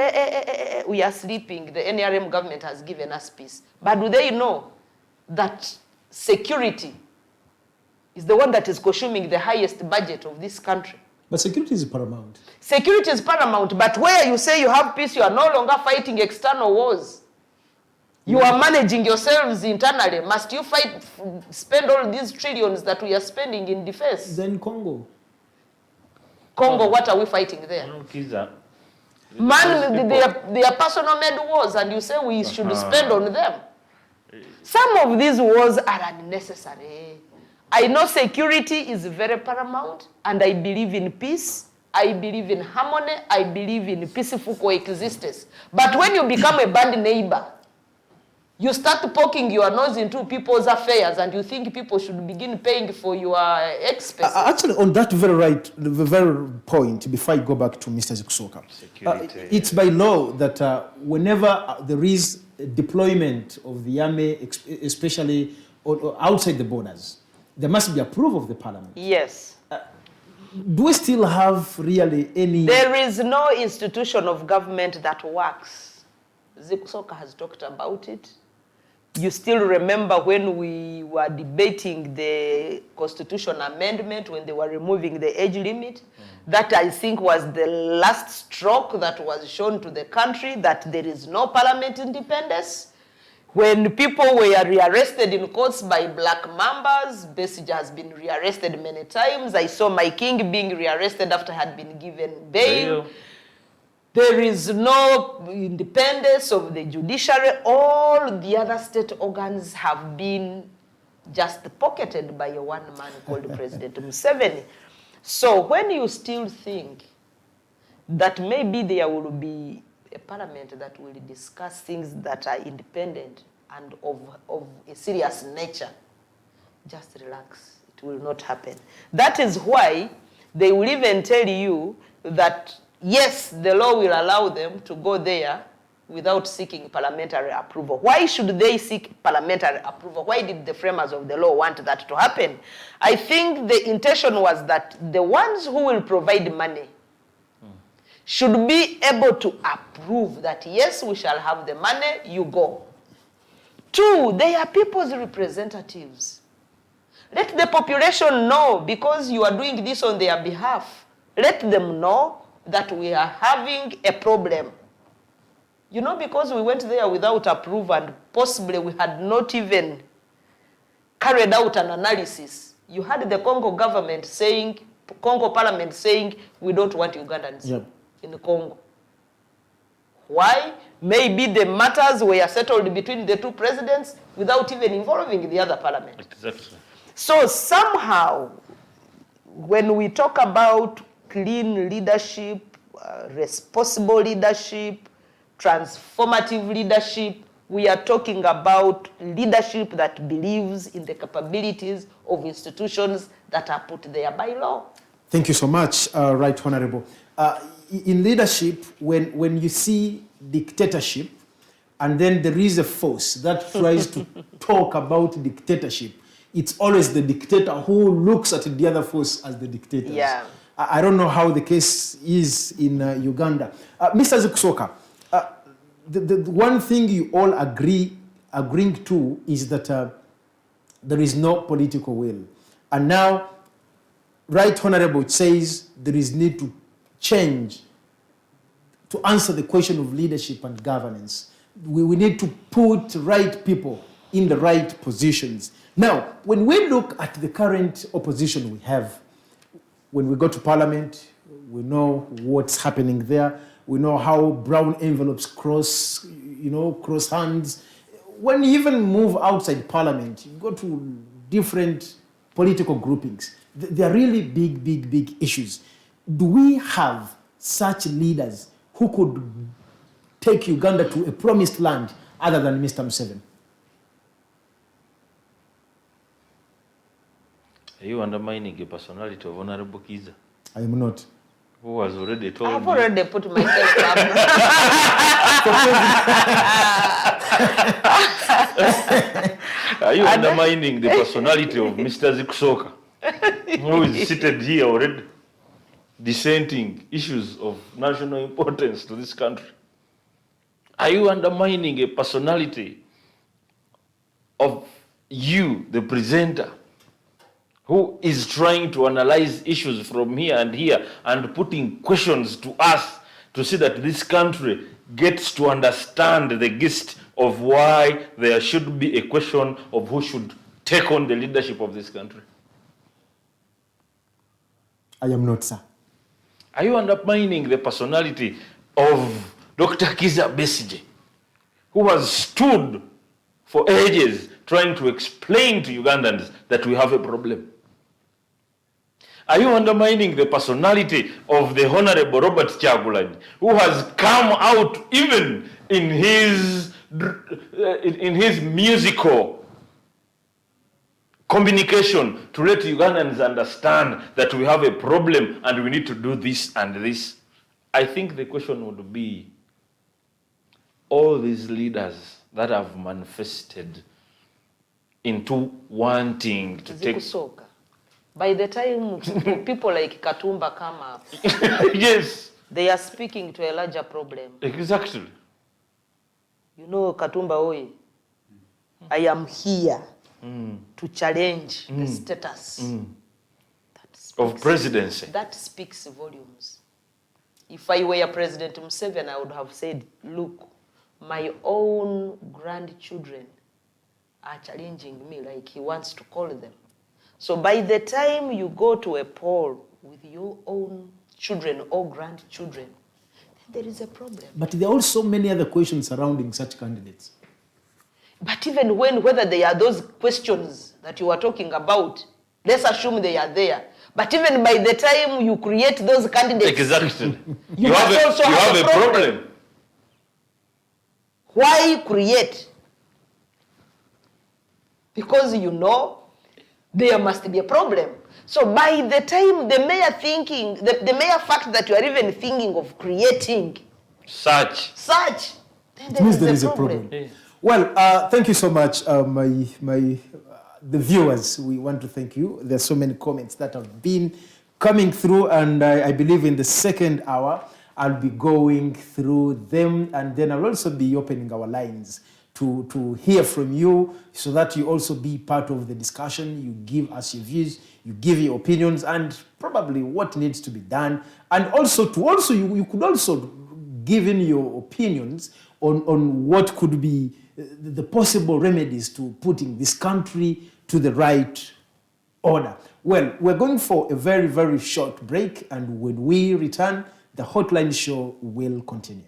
we are sleeping. The NRM government has given us peace. But do they know that security is the one that is consuming the highest budget of this country? But security is paramount. Security is paramount, but where you say you have peace, you are no longer fighting external wars. You are managing yourselves internally. Must you spend all these trillions that we are spending in defense? Then Congo, what are we fighting there? Kiiza, Man, they are personal made wars, and you say we should spend on them. Some of these wars are unnecessary. I know security is very paramount, and I believe in peace. I believe in harmony. I believe in peaceful coexistence. But when you become a bad neighbor, you start poking your nose into people's affairs, and you think people should begin paying for your expenses. Actually, on that the very point, before I go back to Mr. Zikusoka, it's by law that whenever there is a deployment of the army, especially outside the borders, there must be approval of the parliament. Yes. Do we still have really any... There is no institution of government that works. Zikusoka has talked about it. You still remember when we were debating the constitution amendment, when they were removing the age limit? That, I think, was the last stroke that was shown to the country that there is no parliament independence. When people were rearrested in courts by black mambas, Besigye has been rearrested many times. I saw my king being rearrested after he had been given bail. There is no independence of the judiciary. All the other state organs have been just pocketed by a one man called President Museveni. So when you still think that maybe there will be a parliament that will discuss things that are independent and of a serious nature, just relax. It will not happen. That is why they will even tell you that, yes, the law will allow them to go there without seeking parliamentary approval. Why should they seek parliamentary approval? Why did the framers of the law want that to happen? I think the intention was that the ones who will provide money should be able to approve that, yes, we shall have the money, you go. Two, they are people's representatives. Let the population know, because you are doing this on their behalf. Let them know that we are having a problem. You know, because we went there without approval and possibly we had not even carried out an analysis. You had the Congo government saying, Congo parliament saying, we don't want Ugandans in Congo. Why? Maybe the matters were settled between the two presidents without even involving the other parliament. Exactly. So somehow, when we talk about clean leadership, responsible leadership, transformative leadership, we are talking about leadership that believes in the capabilities of institutions that are put there by law. Thank you so much, Right Honorable. In leadership, when you see dictatorship, and then there is a force that tries to talk about dictatorship, it's always the dictator who looks at the other force as the dictators. Yeah. I don't know how the case is in Uganda. Mr. Zikusoka, the one thing you all agreeing to is that there is no political will. And now, Right Honorable says there is need to change to answer the question of leadership and governance. We need to put right people in the right positions. Now, when we look at the current opposition we have, when we go to parliament, we know what's happening there. We know how brown envelopes cross hands. When you even move outside parliament, you go to different political groupings. They are really big issues. Do we have such leaders who could take Uganda to a promised land other than Mr. Museveni? Are you undermining the personality of Honorable Kiiza? I am not. Who has already told I've already put myself up. Are you undermining the personality of Mr. Zikusoka, who is seated here already, dissenting issues of national importance to this country? Are you undermining a personality of you, the presenter, who is trying to analyze issues from here and putting questions to us to see that this country gets to understand the gist of why there should be a question of who should take on the leadership of this country? I am not, sir. Are you undermining the personality of Dr. Kiiza Besigye, who has stood for ages trying to explain to Ugandans that we have a problem? Are you undermining the personality of the Honorable Robert Kyagulanyi, who has come out even in his musical communication to let Ugandans understand that we have a problem and we need to do this and this? I think the question would be, all these leaders that have manifested into wanting to take... By the time people like Katumba come up, yes, they are speaking to a larger problem. Exactly. You know, Katumba Oye, I am here to challenge the status of presidency. That speaks volumes. If I were President Museveni, I would have said, look, my own grandchildren are challenging me, like he wants to call them. So by the time you go to a poll with your own children or grandchildren, then there is a problem. But there are also many other questions surrounding such candidates. But even whether they are those questions that you are talking about, let's assume they are there. But even by the time you create those candidates, exactly, you have a problem. Why create? Because you know there must be a problem. So by the time the mere thinking, the mere fact that you are even thinking of creating such, then there is a problem. Yeah. Well, thank you so much, the viewers. We want to thank you. There's so many comments that have been coming through, and I believe in the second hour I'll be going through them, and then I'll also be opening our lines to hear from you, so that you also be part of the discussion. You give us your views, you give your opinions, and probably what needs to be done. And also you could also give in your opinions on what could be the possible remedies to putting this country to the right order. Well, we're going for a very, very short break, and when we return, the Hotline Show will continue.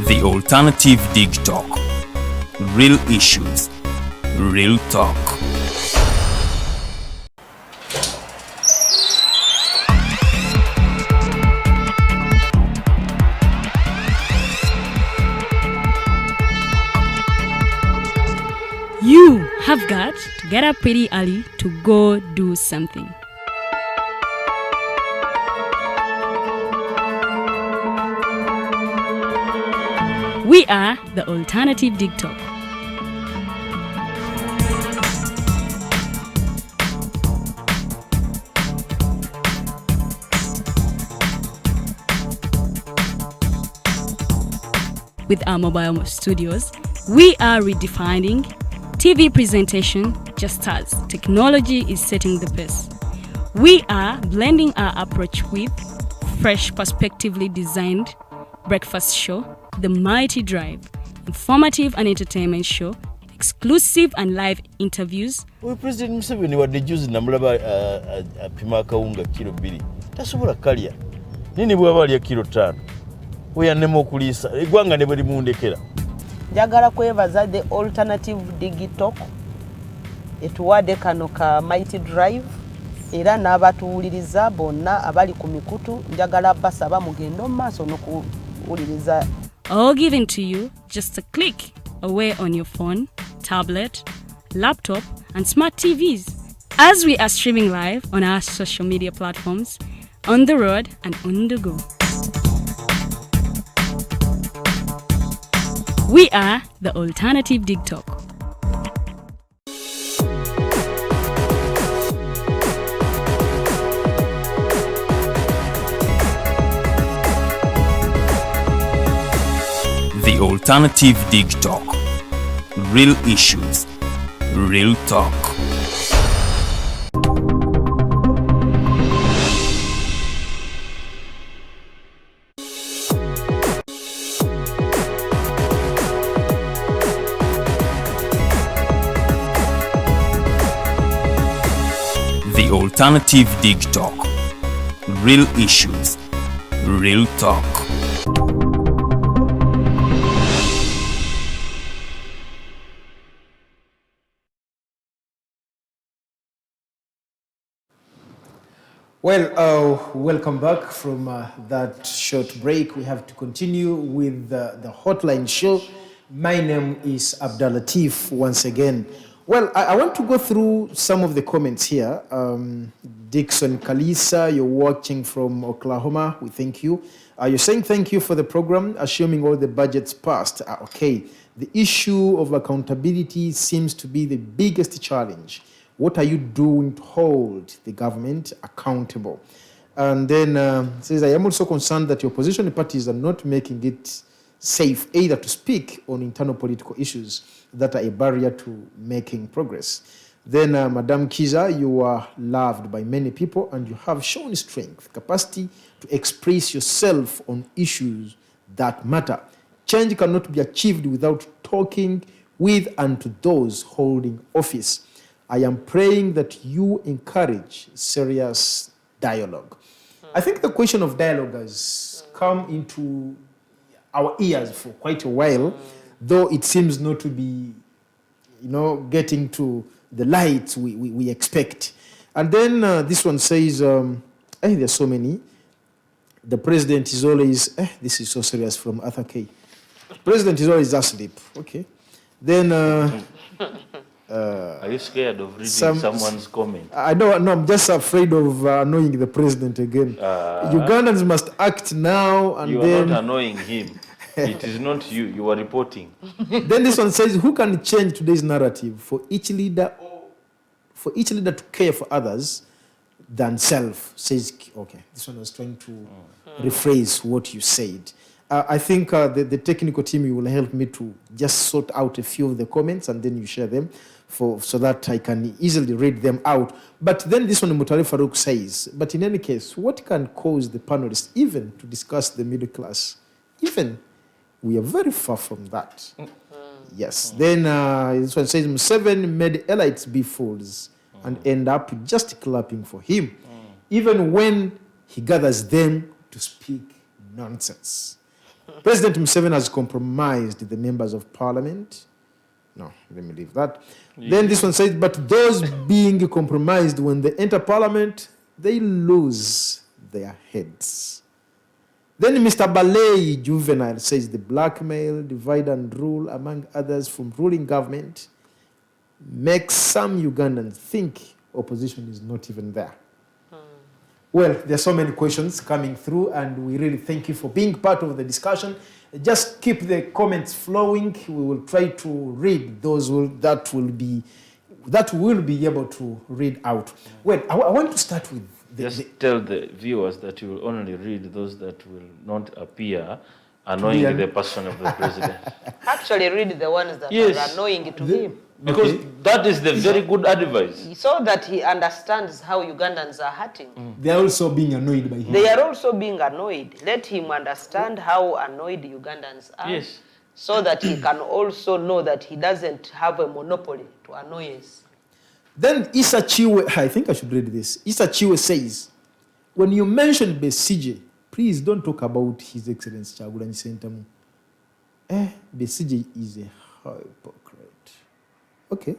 The Alternative Digitalk. Real issues, real talk. You have got to get up pretty early to go do something. We are the Alternative Digitalk. With our mobile studios, we are redefining TV presentation just as technology is setting the pace. We are blending our approach with fresh, perspectively designed breakfast show, The Mighty Drive, informative and entertainment show, exclusive and live interviews. We President Museveni wadde juzi namulaba apima akawunga kilo 2 tasobola kalya nini bwaba alya kilo 5 oyannema okuliisa eggwanga ne bwe limundekera. Njagala kwebaza the Alternative Digitalk etuwadde kano ka Mighty Drive era n'abatuwuliriza bonna abali ku mikutu njagala basaba mugendo maaso n'okuwuliriza. All given to you just a click away on your phone, tablet, laptop, and smart TVs. As we are streaming live on our social media platforms, on the road and on the go. We are the alternative Digitalk. The alternative Digitalk. Real issues, real talk. The alternative Digitalk. Real issues, real talk. Well, welcome back from that short break. We have to continue with the Hotline Show. My name is Abdulatif once again. Well, I want to go through some of the comments here. Dixon Kalisa, you're watching from Oklahoma. We thank you. You're saying thank you for the program, assuming all the budgets passed. Okay. The issue of accountability seems to be the biggest challenge. What are you doing to hold the government accountable? And then says, I am also concerned that your opposition parties are not making it safe either to speak on internal political issues that are a barrier to making progress. Then Madam Kiiza, you are loved by many people and you have shown strength, capacity to express yourself on issues that matter. Change cannot be achieved without talking with and to those holding office. I am praying that you encourage serious dialogue. I think the question of dialogue has come into our ears for quite a while, though it seems not to be, getting to the light we expect. And then this one says, there's so many. The president is always, this is so serious from Arthur K. President is always asleep. Okay. Then... are you scared of reading someone's comment? I don't know. I'm just afraid of annoying the president again. Ugandans must act now and you then... You are not annoying him. It is not you. You are reporting. Then this one says, who can change today's narrative for each leader to care for others than self? Says, okay, this one was trying to rephrase what you said. I think the technical team will help me to just sort out a few of the comments and then you share them so that I can easily read them out. But then this one, Mutare Farouk says, but in any case, what can cause the panelists even to discuss the middle class? Even, we are very far from that. Yes. Then this one says, Museveni made elites be fools and end up just clapping for him, even when he gathers them to speak nonsense. President Museveni has compromised the members of parliament. No, let me leave that. Yeah. Then this one says, but those being compromised when they enter parliament, they lose their heads. Then Mr. Ballet Juvenile says the blackmail, divide and rule, among others, from ruling government makes some Ugandans think opposition is not even there. Well, there are so many questions coming through, and we really thank you for being part of the discussion. Just keep the comments flowing. We will try to read those that will be able to read out. Well, I want to start with tell the viewers that you will only read those that will not appear annoying the person of the president. Actually, read the ones that are annoying to him. Because that is the very good advice. So that he understands how Ugandans are hurting. They are also being annoyed by him. They are also being annoyed. Let him understand how annoyed Ugandans are. Yes. So that he can also know that he doesn't have a monopoly to annoyance. Then Issa Chiwe, I think I should read this. Issa Chiwe says, when you mention Besigye, please don't talk about His Excellency Kyagulanyi Ssentamu. Besigye is a hypocrite. Okay.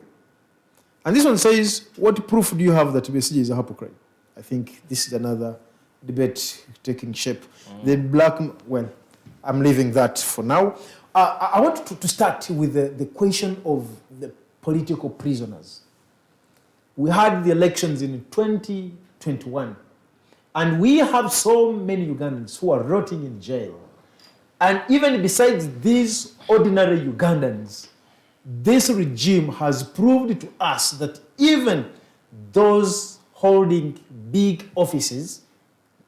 And this one says, what proof do you have that Besigye is a hypocrite? I think this is another debate taking shape. The black, well, I'm leaving that for now. I want to start with the question of the political prisoners. We had the elections in 2021, and we have so many Ugandans who are rotting in jail. And even besides these ordinary Ugandans, this regime has proved to us that even those holding big offices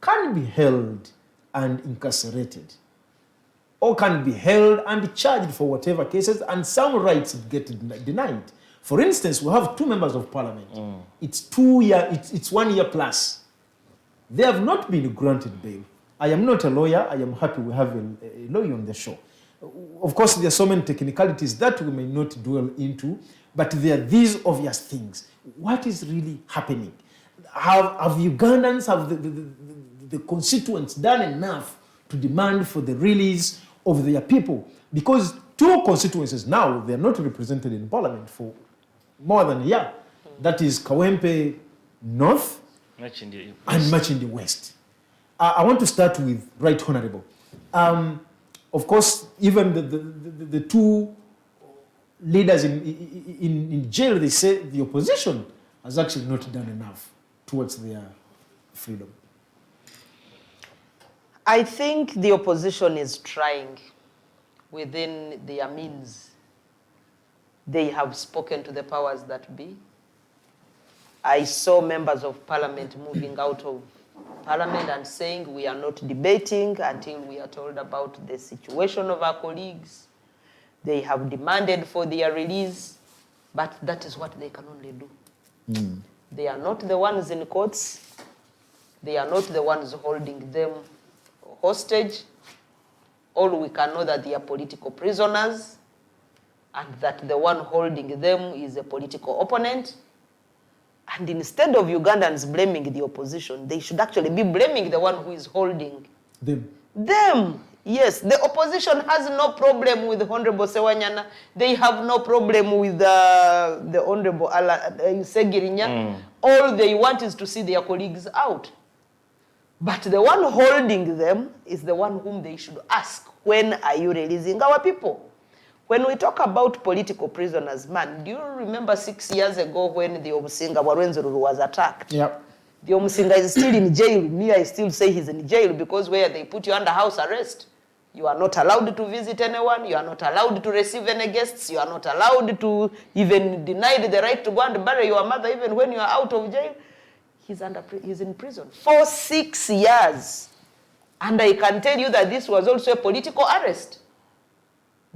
can be held and incarcerated, or can be held and charged for whatever cases, and some rights get denied. For instance, we have 2 members of parliament. It's 1 year plus. They have not been granted bail. I am not a lawyer. I am happy we have a lawyer on the show. Of course, there are so many technicalities that we may not dwell into, but there are these obvious things. What is really happening? Have Ugandans, have the constituents done enough to demand for the release of their people? Because 2 constituencies now, they are not represented in parliament for more than a year. That is Kawempe North and Machindi West. I want to start with Right Honorable. Of course, even the 2 leaders in jail, they say the opposition has actually not done enough towards their freedom. I think the opposition is trying within their means. They have spoken to the powers that be. I saw members of parliament moving out of parliament and saying we are not debating until we are told about the situation of our colleagues. They have demanded for their release, but that is what they can only do. They are not the ones in courts. They are not the ones holding them hostage. All we can know that they are political prisoners, and that the one holding them is a political opponent. And instead of Ugandans blaming the opposition, they should actually be blaming the one who is holding them. Yes, the opposition has no problem with Honorable Sewanyana. They have no problem with the Honorable Segirinya. All they want is to see their colleagues out. But the one holding them is the one whom they should ask, when are you releasing our people? When we talk about political prisoners, man, do you remember 6 years ago when the Omusinga Warwenzururu was attacked? Yep. The Omusinga is still in jail. Me, I still say he's in jail because where they put you under house arrest, you are not allowed to visit anyone. You are not allowed to receive any guests. You are not allowed to even denied the right to go and bury your mother even when you are out of jail. He's in prison for 6 years. And I can tell you that this was also a political arrest.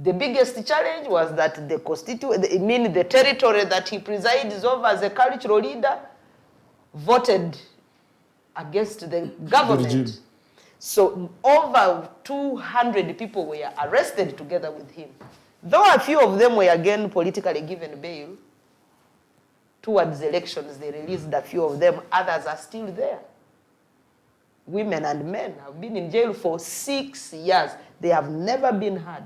The biggest challenge was that the territory that he presides over as a cultural leader voted against the government. So over 200 people were arrested together with him. Though a few of them were again politically given bail, towards elections they released a few of them, others are still there. Women and men have been in jail for 6 years. They have never been heard.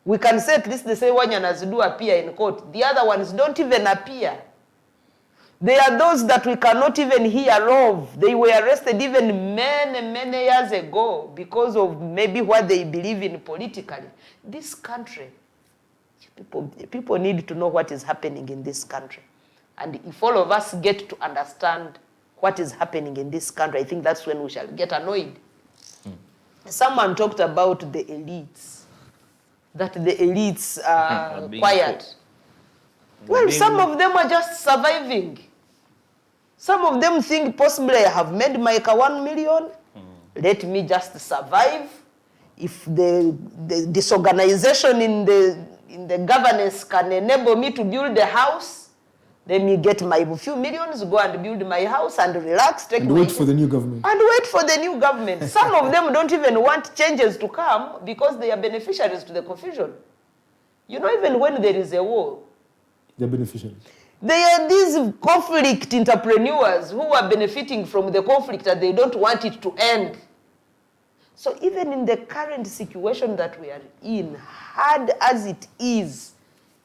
We can say at least the Sewanyanas do appear in court. The other ones don't even appear. They are those that we cannot even hear of. They were arrested even many years ago because of maybe what they believe in politically. This country, people need to know what is happening in this country. And if all of us get to understand what is happening in this country, I think that's when we shall get annoyed. Someone talked about the elites. That the elites are quiet. Well, some of them are just surviving. Some of them think possibly I have made my 1 million. Let me just survive. If the disorganization in the governance can enable me to build a house, let me get my few millions, go and build my house and relax. And wait for the new government. And wait for the new government. Some of them don't even want changes to come because they are beneficiaries to the confusion. You know, even when there is a war, they're beneficiaries. They are these conflict entrepreneurs who are benefiting from the conflict and they don't want it to end. So even in the current situation that we are in, hard as it is,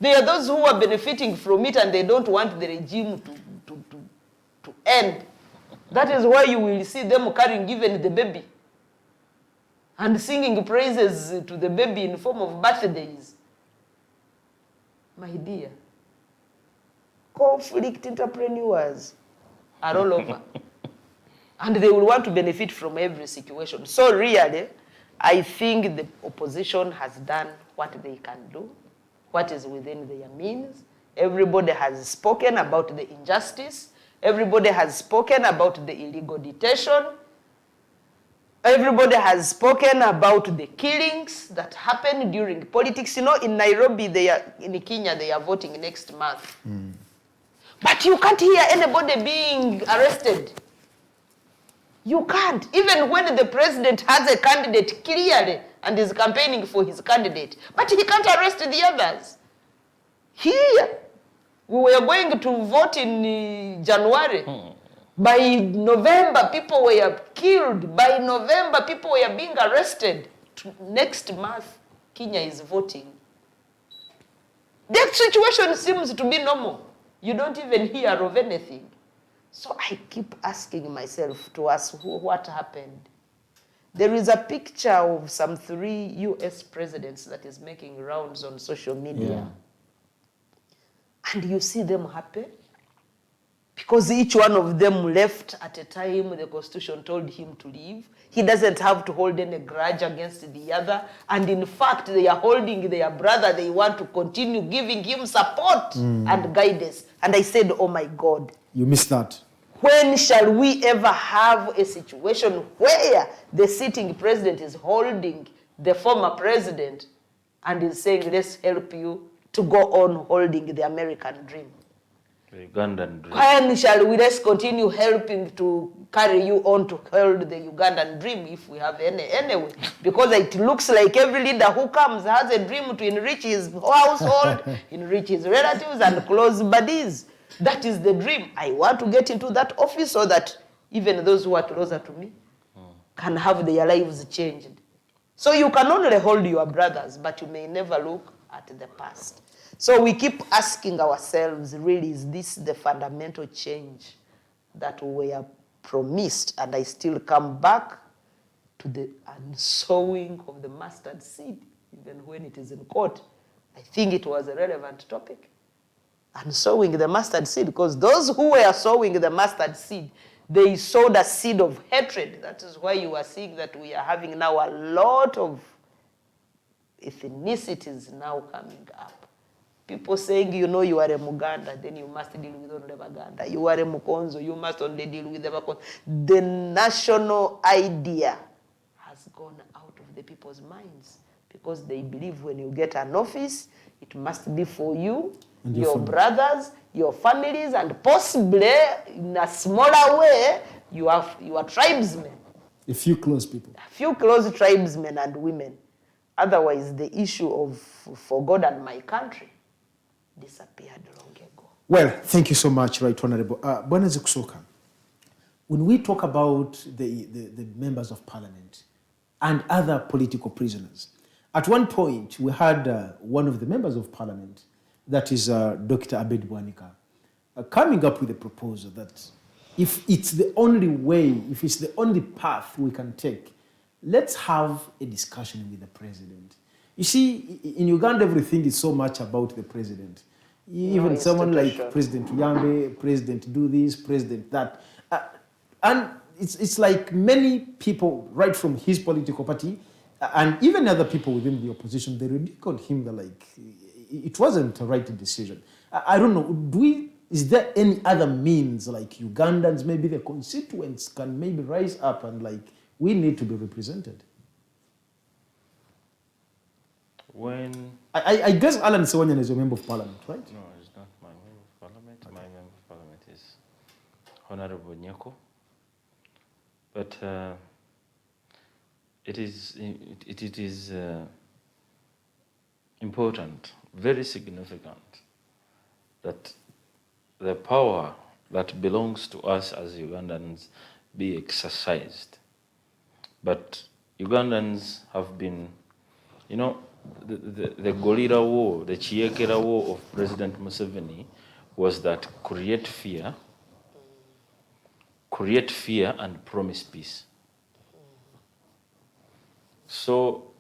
There are those who are benefiting from it and they don't want the regime to end. That is why you will see them carrying even the baby and singing praises to the baby in form of birthdays. My dear, conflict entrepreneurs are all over. And they will want to benefit from every situation. So really, I think the opposition has done what they can do, what is within their means. Everybody has spoken about the injustice. Everybody has spoken about the illegal detention. Everybody has spoken about the killings that happen during politics. You know, in Nairobi, in Kenya, they are voting next month. But you can't hear anybody being arrested. You can't. Even when the president has a candidate clearly and is campaigning for his candidate, but he can't arrest the others. Here, we were going to vote in January. By November, people were killed. By November, people were being arrested. Next month, Kenya is voting. That situation seems to be normal. You don't even hear of anything. So I keep asking myself to ask what happened. There is a picture of some 3 US presidents that is making rounds on social media. And you see them happy because each one of them left at a time the Constitution told him to leave. He doesn't have to hold any grudge against the other. And in fact, they are holding their brother. They want to continue giving him support and guidance. And I said, oh my God. You missed that. When shall we ever have a situation where the sitting president is holding the former president and is saying, let's help you to go on holding the American dream? The Ugandan dream. When shall we let's continue helping to carry you on to hold the Ugandan dream if we have any anyway? Because it looks like every leader who comes has a dream to enrich his household, enrich his relatives and close buddies. That is the dream. I want to get into that office so that even those who are closer to me can have their lives changed. So you can only hold your brothers, but you may never look at the past. So we keep asking ourselves, really, is this the fundamental change that we were promised? And I still come back to the unsowing of the mustard seed, even when it is in court. I think it was a relevant topic. And sowing the mustard seed, because those who were sowing the mustard seed, they sowed a seed of hatred. That is why you are seeing that we are having now a lot of ethnicities now coming up. People saying, you know, you are a Muganda, then you must deal with only Baganda. You are a Mukonzo, you must only deal with the Bakonzo. The national idea has gone out of the people's minds because they believe when you get an office, it must be for you, and your brothers, your families, and possibly, in a smaller way, your tribesmen. A few close people. A few close tribesmen and women. Otherwise, the issue of for God and my country disappeared long ago. Well, thank you so much, Right Honorable. Bwana Zikusoka, when we talk about the members of parliament and other political prisoners, at one point we had one of the members of parliament, that is Dr. Abed Bwanika, coming up with a proposal that if it's the only way, if it's the only path we can take, let's have a discussion with the president. You see, in Uganda, everything is so much about the president. Even someone like President Yambe, President do this, President that. And it's like many people, right from his political party, and even other people within the opposition, they ridiculed him. They're like, it wasn't a right decision. I don't know, is there any other means, like Ugandans, maybe the constituents can maybe rise up and like, we need to be represented? When... I guess Alan Sewanyan is a member of parliament, right? No, he's not my member of parliament. Okay. My member of parliament is Honorable Nyako. But it is important, very significant, that the power that belongs to us as Ugandans be exercised. But Ugandans have been, you know, the guerrilla war, the Chiekera war of President Museveni was that create fear and promise peace. So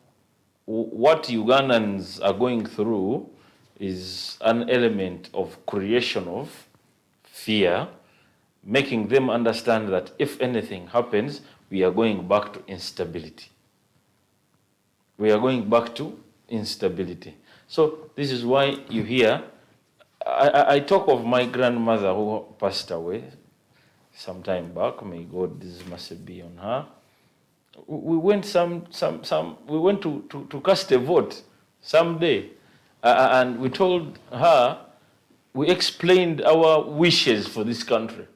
what Ugandans are going through is an element of creation of fear, making them understand that if anything happens, we are going back to instability. We are going back to instability. So this is why you hear, I talk of my grandmother who passed away some time back. May God's mercy be on her. We went we went to cast a vote someday, and we told her, we explained our wishes for this country.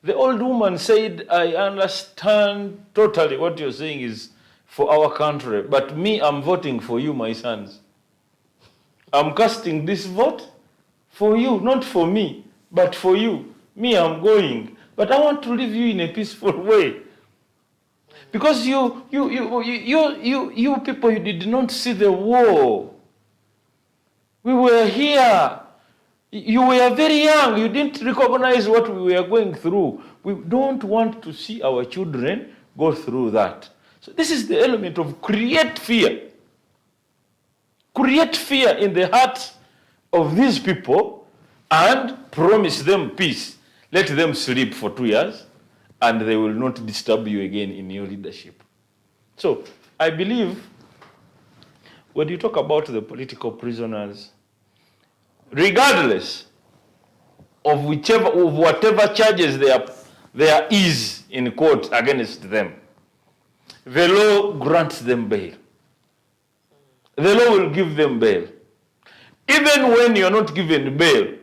The old woman said, I understand totally what you're saying is for our country, but me, I'm voting for you, my sons. I'm casting this vote for you, not for me, but for you. Me, I'm going, but I want to leave you in a peaceful way. Because you people, you did not see the war. We were here. You were very young. You didn't recognize what we were going through. We don't want to see our children go through that. So this is the element of create fear. Create fear in the hearts of these people and promise them peace. Let them sleep for 2 years and they will not disturb you again in your leadership. So I believe when you talk about the political prisoners, regardless of whatever charges there is in court against them, the law grants them bail. The law will give them bail. Even when you're not given bail,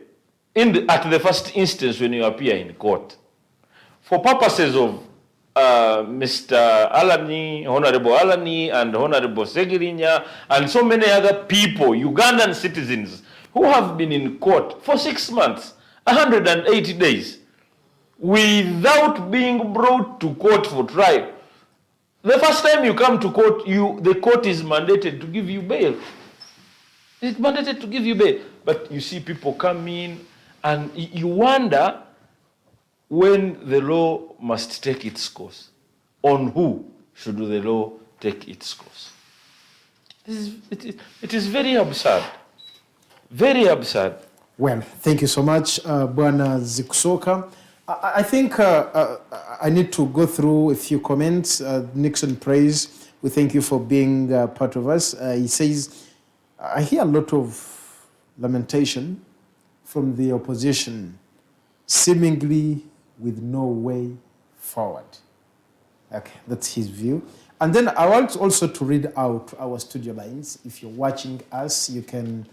at the first instance when you appear in court, for purposes of Mr. Alani, Honorable Alani, and Honorable Segirinya, and so many other people, Ugandan citizens, who have been in court for 6 months, 180 days, without being brought to court for trial. The first time you come to court, the court is mandated to give you bail. It's mandated to give you bail. But you see people come in, and you wonder when the law must take its course. On who should the law take its course? It is very absurd. Very absurd. Well, thank you so much, Bwana Zikusoka. I think I need to go through a few comments. Nixon Praise, we thank you for being part of us. He says, I hear a lot of lamentation from the opposition, seemingly with no way forward. Okay, that's his view. And then I want also to read out our studio lines. If you're watching us, you can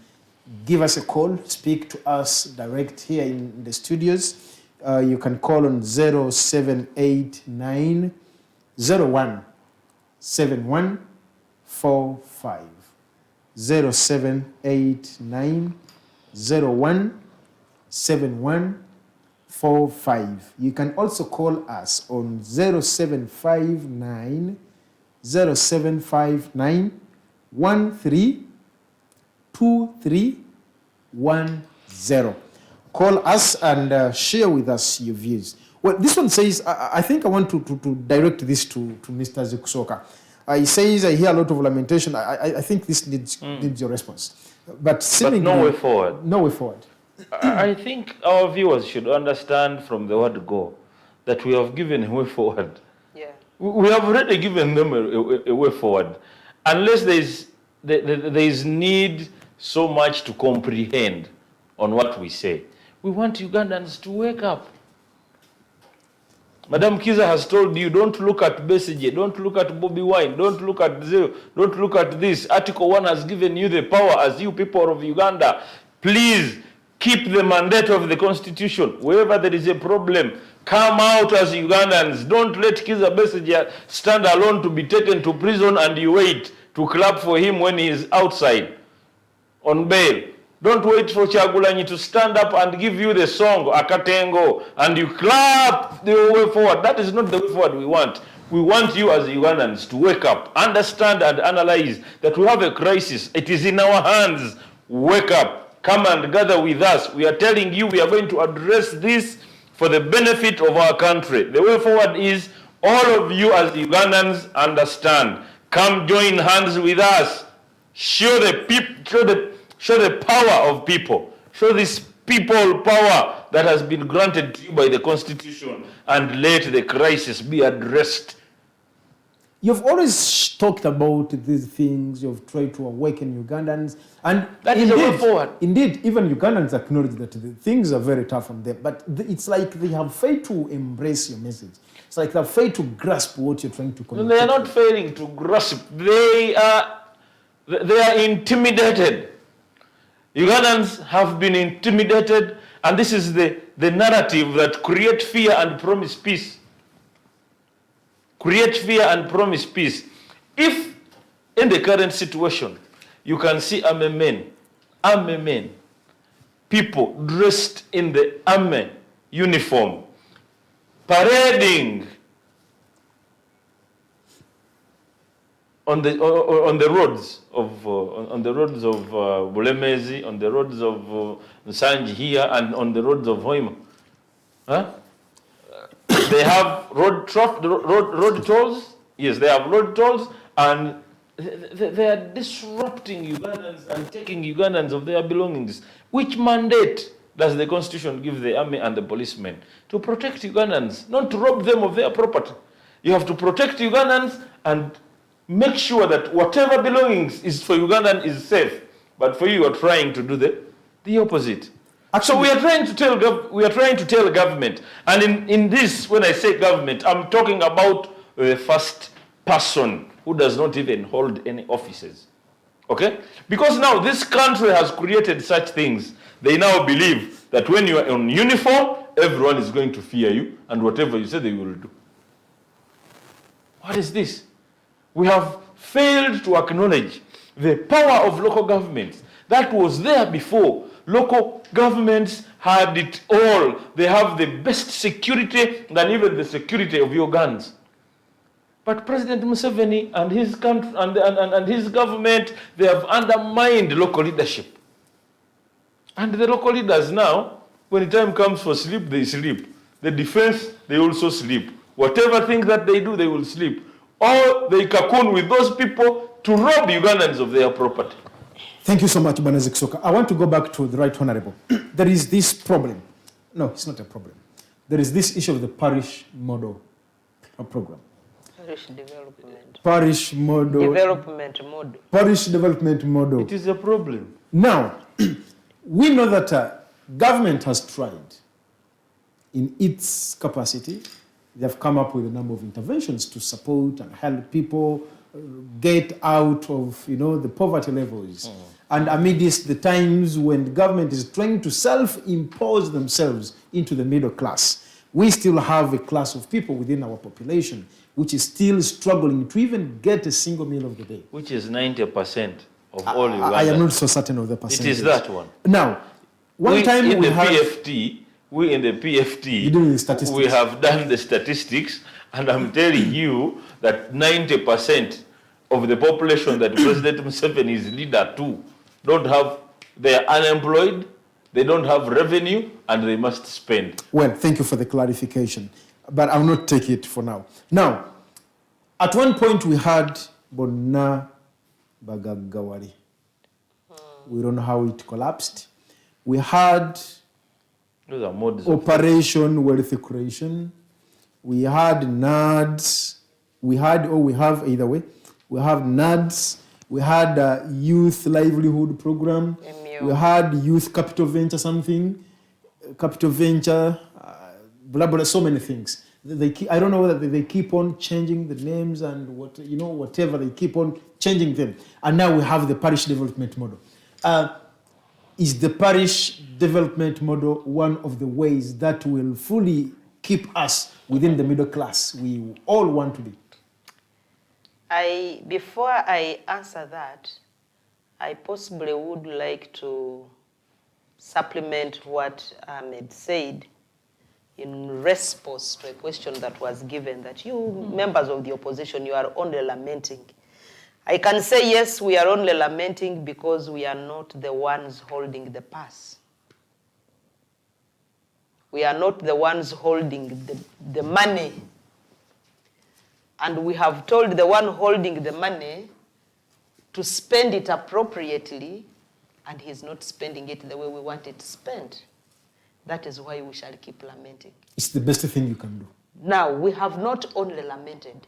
give us a call, speak to us direct here in the studios. You can call on 0789 01 7145. 0789 01 7145. You can also call us on 0759 0759 132310. Call us and share with us your views. Well, this one says, I think I want to direct this to Mr. Zikusoka. He says, I hear a lot of lamentation. I think this needs your response. But no way forward. No way forward. I think our viewers should understand from the word go that we have given a way forward. Yeah. We have already given them a way forward. Unless there is need so much to comprehend on what we say. We want Ugandans to wake up. Madam Kiiza has told you, don't look at Besigye, don't look at Bobby Wine, don't look at Zeo, don't look at this. Article 1 has given you the power as you people of Uganda. Please keep the mandate of the Constitution. Wherever there is a problem, come out as Ugandans. Don't let Kiiza Besigye stand alone to be taken to prison and you wait to clap for him when he is outside on bail. Don't wait for Kyagulanyi to stand up and give you the song, Akatengo, and you clap the way forward. That is not the way forward we want. We want you as Ugandans to wake up, understand and analyze that we have a crisis. It is in our hands. Wake up. Come and gather with us. We are telling you we are going to address this for the benefit of our country. The way forward is all of you as Ugandans understand. Come join hands with us. Show the power of people. Show this people power that has been granted to you by the Constitution, and let the crisis be addressed. You've always talked about these things. You've tried to awaken Ugandans, and that is a way forward. Indeed, even Ugandans acknowledge that the things are very tough on them. But it's like they have failed to embrace your message. It's like they've failed to grasp what you're trying to communicate. No, they are not failing to grasp. They are intimidated. Ugandans have been intimidated, and this is the narrative that create fear and promise peace. Create fear and promise peace. If in the current situation, you can see army men, people dressed in the army uniform, parading on the roads of Bulemezi, on the roads of Nsanji here, and on the roads of Hoima. Huh? They have road tolls. Yes, they have road tolls, and they are disrupting Ugandans and taking Ugandans of their belongings. Which mandate does the Constitution give the army and the policemen? To protect Ugandans, not to rob them of their property. You have to protect Ugandans and make sure that whatever belongings is for Ugandan is safe. But for you are trying to do the opposite. Actually, so we are trying to tell government, and in this, when I say government, I'm talking about the first person who does not even hold any offices. Okay? Because now this country has created such things. They now believe that when you are in uniform, everyone is going to fear you, and whatever you say, they will do. What is this? We have failed to acknowledge the power of local governments. That was there before. Local governments had it all. They have the best security than even the security of your guns. But President Museveni and his country and his government, they have undermined local leadership. And the local leaders now, when the time comes for sleep, they sleep. The defense, they also sleep. Whatever things that they do, they will sleep. Or they cocoon with those people to rob Ugandans of their property. Thank you so much, Banazik Soka. I want to go back to the Right Honorable. There is this problem. No, it's not a problem. There is this issue of the parish model program. Parish development. Parish model. Development model. Parish development model. It is a problem. Now, we know that government has tried in its capacity. They have come up with a number of interventions to support and help people get out of, the poverty levels. And amidst the times when the government is trying to self-impose themselves into the middle class, we still have a class of people within our population which is still struggling to even get a single meal of the day. Which is 90% of all Ugandans. I am not so certain of the percentage. It is that one. Now, we in the PFT, we have done the statistics, and I'm telling you that 90% of the population that President Museveni is leader to they are unemployed, they don't have revenue, and they must spend. Well, thank you for the clarification, but I will not take it for now. Now, at one point we had Bonna Bagagawari. We don't know how it collapsed. We had Operation Wealth Creation. We had NADS. We have NADS. We had Youth Livelihood Program. We had Youth Capital Venture Capital Venture, blah, blah, so many things. I don't know whether they keep on changing the names and whatever, they keep on changing them. And now we have the parish development model. Is the parish development model one of the ways that will fully keep us within the middle class we all want to be? Before I answer that, I possibly would like to supplement what Ahmed said in response to a question that was given, that you members of the opposition, you are only lamenting. I can say yes, we are only lamenting because we are not the ones holding the purse. We are not the ones holding the money. And we have told the one holding the money to spend it appropriately, and he's not spending it the way we want it spent. That is why we shall keep lamenting. It's the best thing you can do. Now, we have not only lamented.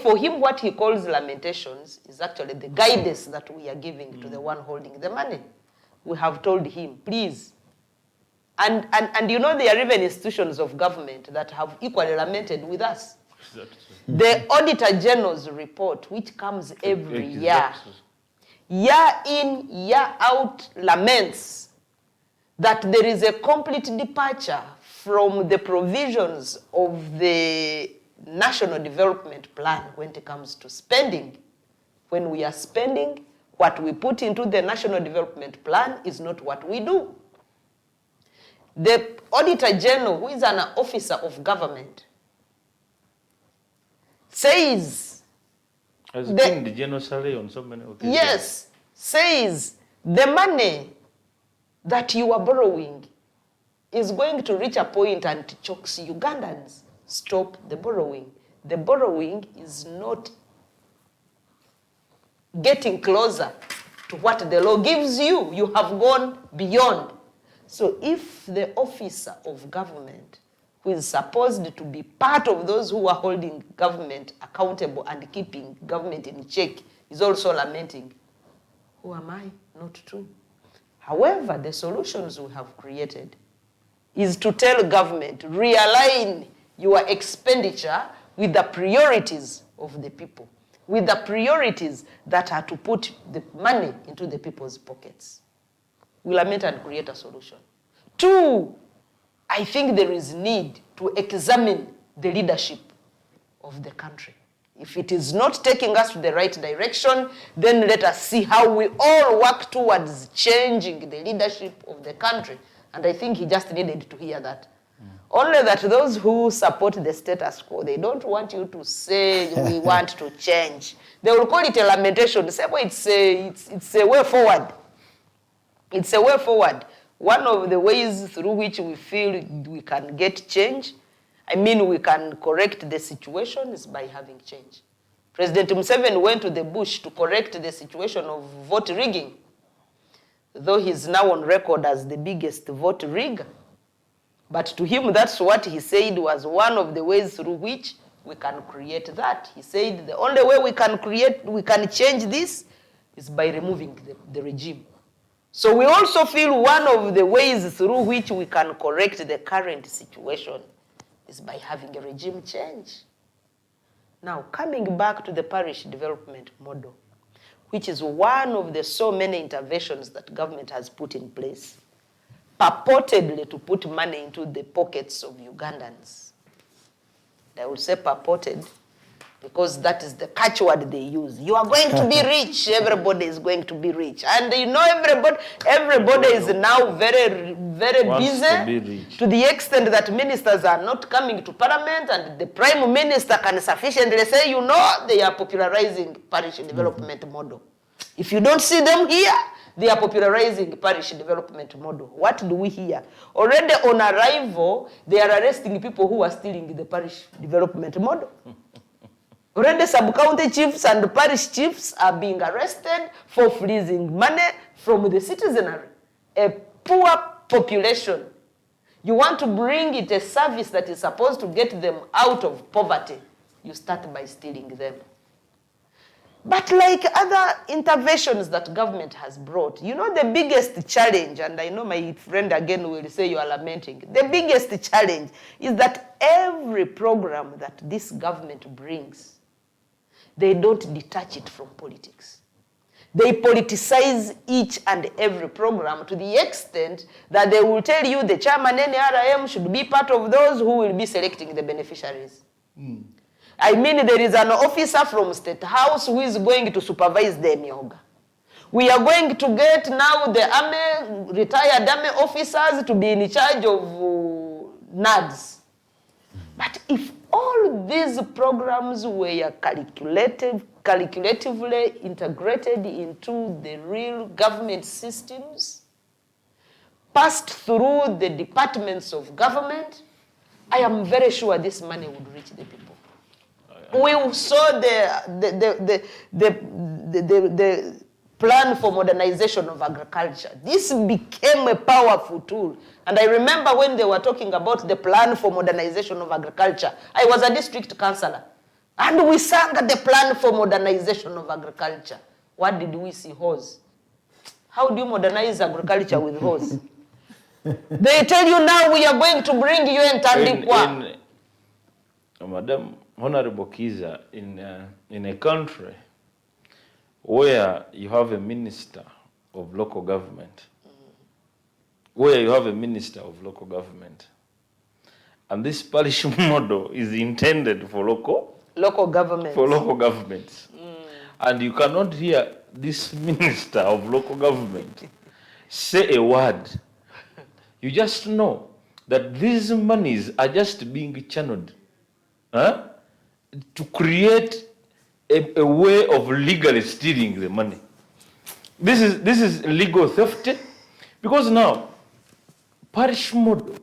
For him, what he calls lamentations is actually the guidance that we are giving to the one holding the money. We have told him, please. And you know, there are even institutions of government that have equally lamented with us. The Auditor General's report, which comes every year in, year out, laments that there is a complete departure from the provisions of the National Development Plan when it comes to spending. When we are spending, what we put into the National Development Plan is not what we do. The Auditor General, who is an officer of government, says, has been the general salary on so many occasions. Yes, says the money that you are borrowing is going to reach a point and it chokes Ugandans. Stop the borrowing. The borrowing is not getting closer to what the law gives you. You have gone beyond. So if the officer of government, who is supposed to be part of those who are holding government accountable and keeping government in check, is also lamenting, who am I not to? However, the solutions we have created is to tell government, realign your expenditure with the priorities of the people, with the priorities that are to put the money into the people's pockets. We lament and create a solution. 2, I think there is need to examine the leadership of the country. If it is not taking us to the right direction, then let us see how we all work towards changing the leadership of the country. And I think he just needed to hear that. Only that those who support the status quo, they don't want you to say we want to change. They will call it a lamentation. Say, well, it's a way forward. It's a way forward. One of the ways through which we feel we can get change, we can correct the situation, is by having change. President Museveni went to the bush to correct the situation of vote rigging, though he's now on record as the biggest vote rigger. But to him, that's what he said was one of the ways through which we can create that. He said the only way we can change this is by removing the regime. So we also feel one of the ways through which we can correct the current situation is by having a regime change. Now, coming back to the parish development model, which is one of the so many interventions that government has put in place, purportedly to put money into the pockets of Ugandans. I will say purported because that is the catchword they use. You are going to be rich. Everybody is going to be rich. And you know, everybody is now very, very busy to the extent that ministers are not coming to parliament, and the prime minister can sufficiently say, you know, they are popularizing parish development model. If you don't see them here, they are popularizing parish development model. What do we hear? Already on arrival, they are arresting people who are stealing the parish development model. Already sub-county chiefs and parish chiefs are being arrested for fleecing money from the citizenry. A poor population. You want to bring it a service that is supposed to get them out of poverty. You start by stealing them. But like other interventions that government has brought, you know, the biggest challenge, and I know my friend again will say you are lamenting, the biggest challenge is that every program that this government brings, they don't detach it from politics. They politicize each and every program to the extent that they will tell you the chairman NRM should be part of those who will be selecting the beneficiaries. There is an officer from State House who is going to supervise the Myoga. We are going to get now the army, retired army officers to be in charge of NADS. But if all these programs were calculatively integrated into the real government systems, passed through the departments of government, I am very sure this money would reach the people. We saw the plan for modernization of agriculture. This became a powerful tool. And I remember when they were talking about the plan for modernization of agriculture, I was a district councillor. And we sang the plan for modernization of agriculture. What did we see? Hose. How do you modernize agriculture with hose? They tell you now we are going to bring you in Tandikwa. Madam Honorable Kiiza, in a country where you have a minister of local government, and this parish model is intended for local governments. And you cannot hear this minister of local government say a word. You just know that these monies are just being channeled to create a way of legally stealing the money. This is legal theft, because now parish model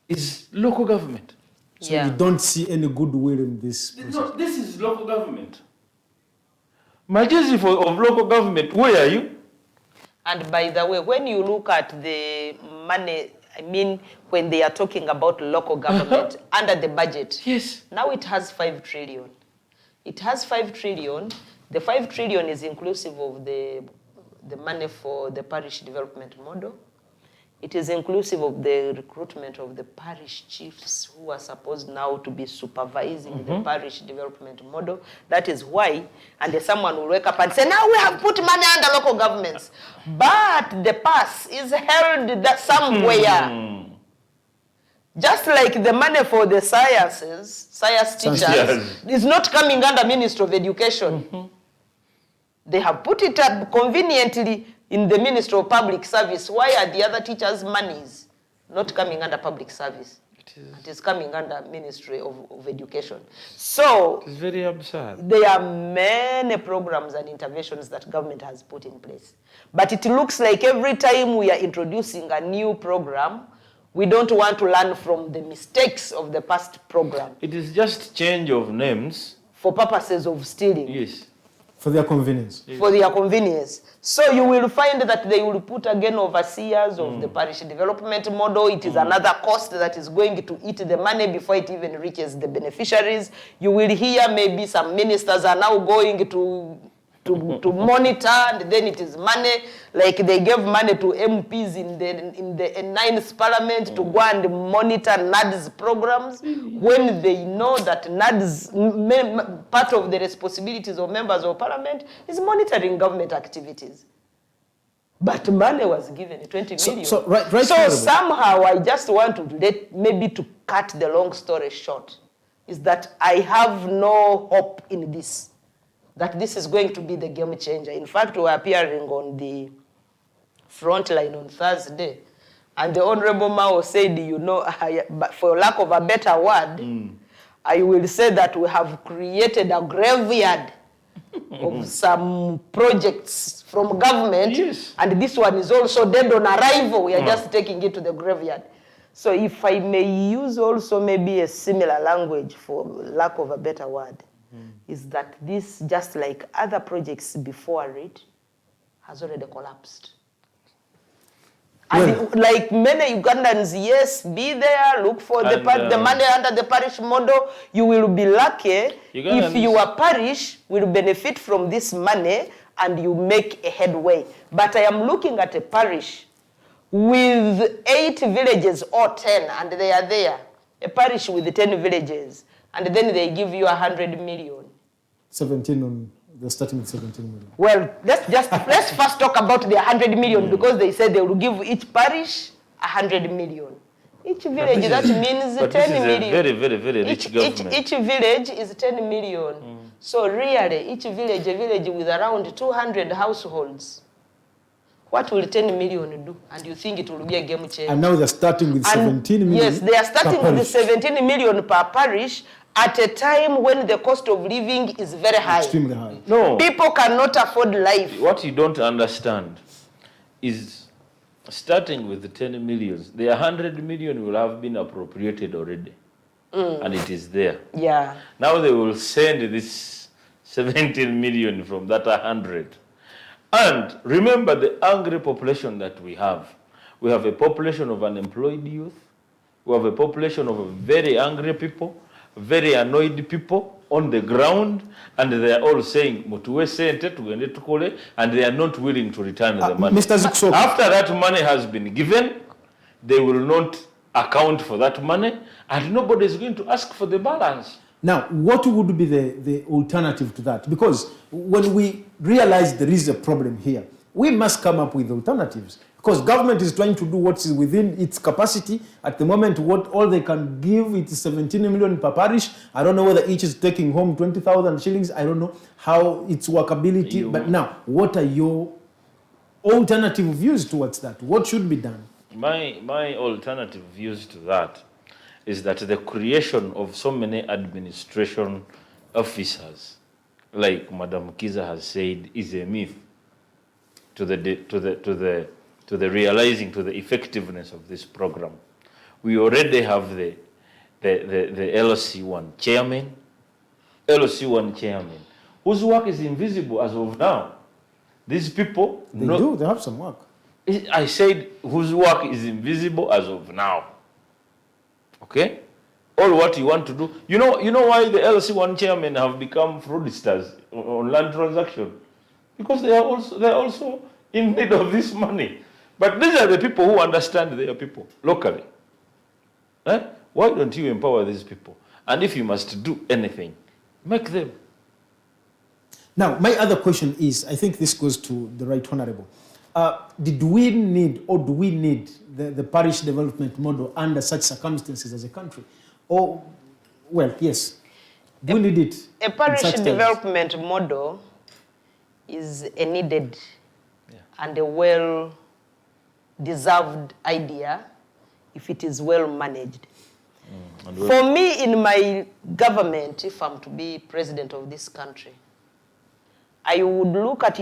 is local government. So you don't see any goodwill in this process. No, this is local government. Majesty of local government, where are you? And by the way, when you look at the money, I mean, when they are talking about local government under the budget, yes, now it has 5 trillion. It has 5 trillion. The 5 trillion is inclusive of the money for the parish development model. It is inclusive of the recruitment of the parish chiefs who are supposed now to be supervising the parish development model. That is why, and someone will wake up and say, now we have put money under local governments. But the purse is held somewhere. Just like the money for the science teachers is not coming under Ministry of Education. They have put it up conveniently in the Ministry of Public Service. Why are the other teachers' monies not coming under public service? It is coming under Ministry of Education. So it's very absurd. There are many programs and interventions that government has put in place. But it looks like every time we are introducing a new program, we don't want to learn from the mistakes of the past program. It is just change of names. For purposes of stealing. Yes. For their convenience. For their convenience. So you will find that they will put again overseers of the parish development model. It is another cost that is going to eat the money before it even reaches the beneficiaries. You will hear maybe some ministers are now going to monitor, and then it is money, like they gave money to MPs in the 9th Parliament to go and monitor NADS programs, when they know that NADS, part of the responsibilities of members of Parliament is monitoring government activities. But money was given, 20 million. So somehow I just want to maybe to cut the long story short, is that I have no hope in this, that this is going to be the game changer. In fact, we are appearing on the front line on Thursday, and the Honorable Mao said, you know, but for lack of a better word, I will say that we have created a graveyard of some projects from government, and this one is also dead on arrival. We are just taking it to the graveyard. So if I may use also maybe a similar language, for lack of a better word, is that this, just like other projects before it, has already collapsed. And like many Ugandans, yes, be there, look for the money under the parish model. You will be lucky if your parish will benefit from this money and you make a headway. But I am looking at a parish with 8 villages or 10, and they are there. A parish with 10 villages. And then they give you 100 million. 17 on, they're starting with 17 million. Well, let's first talk about the 100 million, because they said they will give each parish 100 million. Each village, that means but 10 this is million. a very, very, very rich government. Each village is 10 million. So really, each village, a village with around 200 households. What will 10 million do? And you think it will be a game changer? And now they're starting with 17 million. Yes, they are starting with the 17 million per parish at a time when the cost of living is very high. Extremely high. No. People cannot afford life. What you don't understand is starting with the 10 million, the 100 million will have been appropriated already. And it is there. Yeah. Now they will send this 17 million from that 100. And remember the angry population that we have. We have a population of unemployed youth. We have a population of very angry people, very annoyed people on the ground, and they are all saying, "Mutuwe sente tugende tukole," and they are not willing to return the money. Mr. Ziksoka. After that money has been given, they will not account for that money, and nobody is going to ask for the balance. Now, what would be the alternative to that? Because when we realize there is a problem here, we must come up with alternatives. Because government is trying to do what is within its capacity. At the moment, what all they can give, it is 17 million per parish. I don't know whether each is taking home 20,000 shillings. I don't know how its workability. But now, what are your alternative views towards that? What should be done? My alternative views to that is that the creation of so many administration officers, like Madam Kiiza has said, is a myth to the realizing, to the effectiveness of this program. We already have the LC1 chairman, whose work is invisible as of now. These people... They have some work. I said whose work is invisible as of now. Okay? All what you want to do. You know why the LC1 chairmen have become fraudsters on land transaction? Because they are also in need of this money. But these are the people who understand their people locally. Why don't you empower these people? And if you must do anything, make them. Now, my other question is, I think this goes to the Right Honorable. Did we need, or do we need the parish development model under such circumstances as a country? Or, well, yes, do we need it? A parish development model is a needed and a well-deserved idea if it is well managed. For me, in my government, if I'm to be president of this country, I would look at,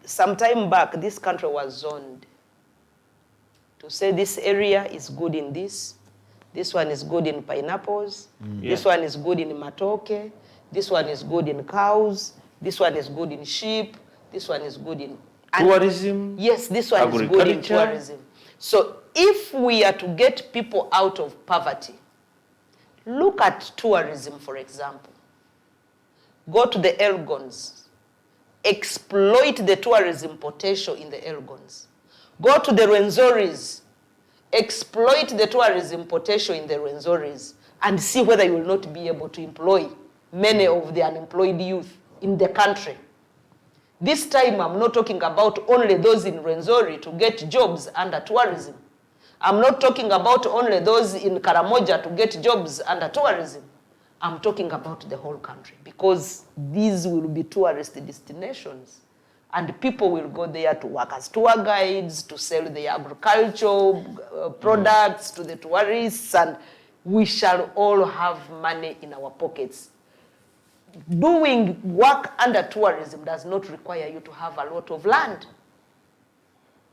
some time back, this country was zoned to say this area is good in this one is good in pineapples, this one is good in matoke, this one is good in cows, this one is good in sheep, this one is good in... tourism? Yes, this one is good in tourism. So if we are to get people out of poverty, look at tourism, for example. Go to the Elgons. Exploit the tourism potential in the Elgons. Go to the Rwenzoris. Exploit the tourism potential in the Rwenzoris and see whether you will not be able to employ many of the unemployed youth in the country. This time, I'm not talking about only those in Rwenzori to get jobs under tourism. I'm not talking about only those in Karamoja to get jobs under tourism. I'm talking about the whole country because these will be tourist destinations and people will go there to work as tour guides, to sell their agricultural products to the tourists, and we shall all have money in our pockets. Doing work under tourism does not require you to have a lot of land.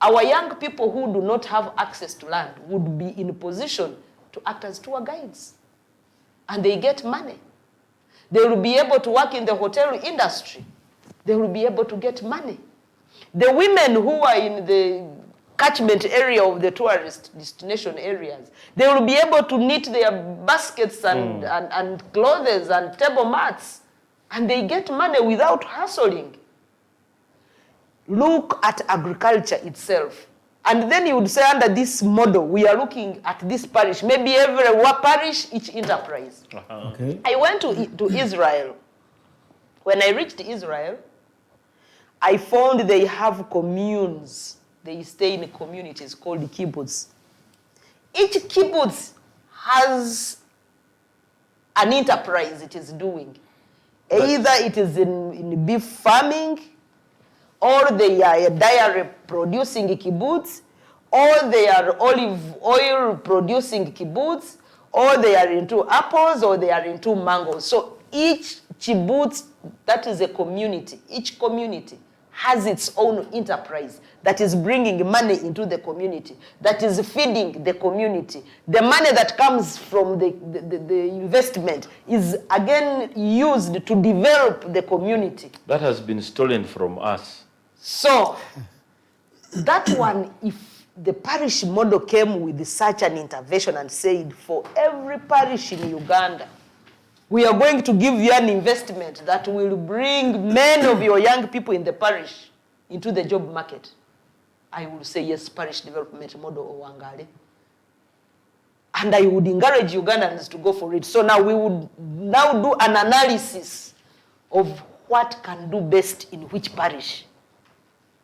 Our young people who do not have access to land would be in a position to act as tour guides. And they get money. They will be able to work in the hotel industry. They will be able to get money. The women who are in the catchment area of the tourist destination areas, they will be able to knit their baskets and clothes and table mats. And they get money without hustling. Look at agriculture itself. And then you would say under this model, we are looking at this parish, maybe every parish, each enterprise. Okay. I went to Israel. When I reached Israel, I found they have communes. They stay in communities called kibbutz. Each kibbutz has an enterprise it is doing. Either it is in beef farming, or they are a dairy producing kibbutz, or they are olive oil producing kibbutz, or they are into apples, or they are into mangoes. So each kibbutz, that is a community, each community has its own enterprise that is bringing money into the community, that is feeding the community. The money that comes from the investment is again used to develop the community. That has been stolen from us. So that one, if the parish model came with such an intervention and said, for every parish in Uganda, we are going to give you an investment that will bring many of your young people in the parish into the job market, I will say yes, parish development model Wangale. And I would encourage Ugandans to go for it. So now we would now do an analysis of what can do best in which parish.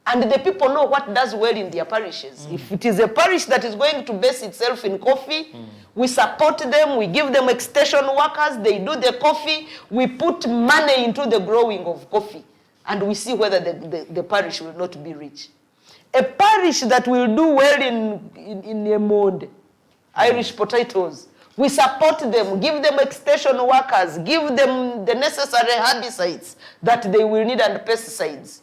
And the people know what does well in their parishes. If it is a parish that is going to base itself in coffee, we support them, we give them extension workers, they do the coffee, we put money into the growing of coffee, and we see whether the parish will not be rich. A parish that will do well in Emonde, Irish potatoes, we support them, give them extension workers, give them the necessary herbicides that they will need and pesticides.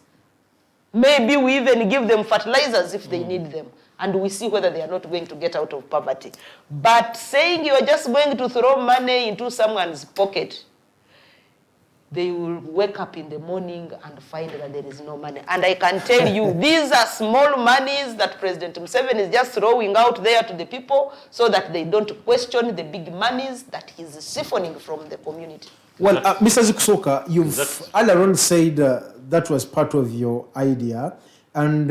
Maybe we even give them fertilizers if they need them. And we see whether they are not going to get out of poverty. But saying you are just going to throw money into someone's pocket, they will wake up in the morning and find that there is no money. And I can tell you, these are small monies that President Museveni is just throwing out there to the people so that they don't question the big monies that he's siphoning from the community. Well, Mr. Zikusoka, you've earlier on said that was part of your idea. And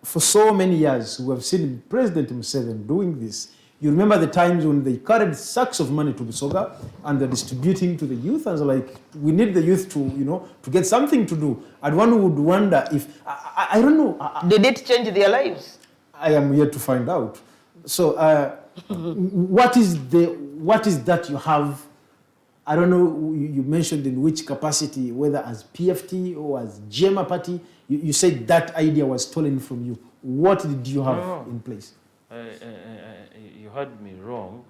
for so many years, we have seen President Museveni doing this. You remember the times when they carried sacks of money to Busoga and they're distributing to the youth, and like, we need the youth to, you know, to get something to do. And one would wonder if, I don't know. Did it change their lives? I am yet to find out. So what is that you have? I don't know, you mentioned in which capacity, whether as PFT or as GEMA party, you said that idea was stolen from you. What did you have in place? You heard me wrong,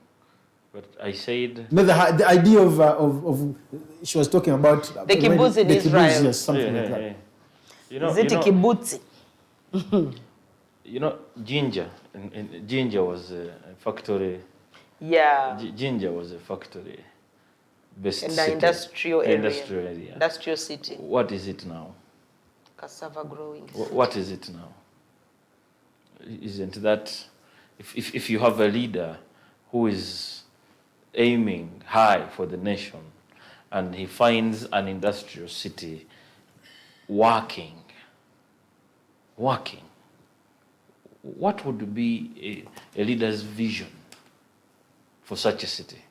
but I said... No, the idea of she was talking about... The kibbutz in Israel. Yes, something like that. You know, is it a kibbutz? You know, ginger. Ginger was a factory. Yeah. Ginger was a factory. Best in the city. Industrial area. Industrial city. What is it now? Cassava growing. What is it now? Isn't that, if you have a leader who is aiming high for the nation and he finds an industrial city working, what would be a leader's vision for such a city?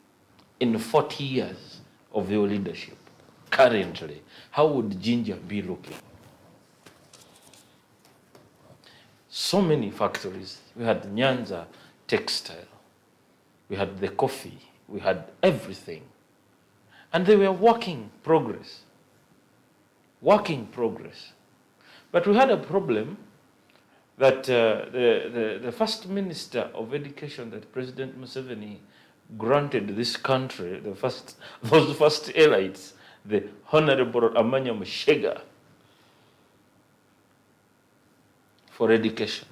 In 40 years of your leadership, currently, how would Ginger be looking? So many factories. We had Nyanza textile, we had the coffee, we had everything. And they were working progress. But we had a problem that the first minister of education that President Museveni granted this country, those first elites, the Honorable Amanya Mushega, for education.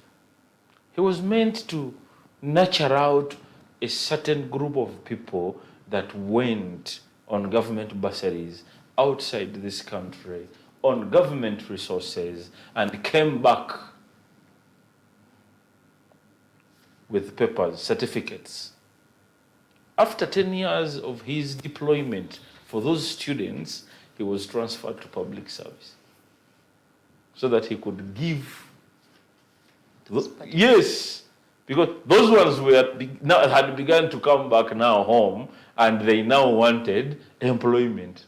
He was meant to nurture out a certain group of people that went on government bursaries outside this country, on government resources, and came back with papers, certificates. After 10 years of his deployment for those students, he was transferred to public service so that he could give. Yes, because those ones had begun to come back now home, and they now wanted employment.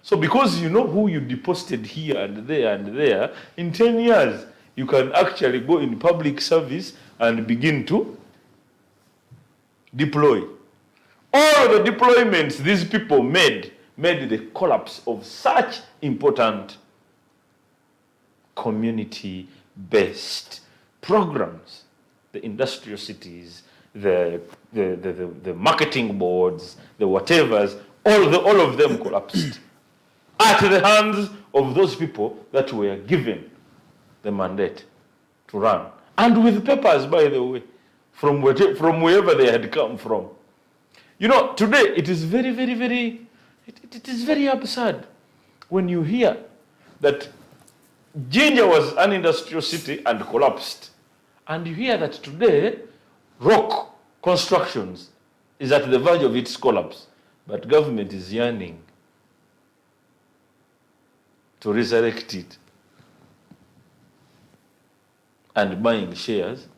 So because you know who you deposited here and there, in 10 years, you can actually go in public service and begin to deploy. All the deployments these people made the collapse of such important community-based programs. The industrial cities, the marketing boards, the whatevers, all of them collapsed at the hands of those people that were given the mandate to run. And with papers, by the way, from wherever they had come from. You know, today it is very, very, very, it is very absurd when you hear that Jinja was an industrial city and collapsed. And you hear that today, Rock Constructions is at the verge of its collapse. But government is yearning to resurrect it and buying shares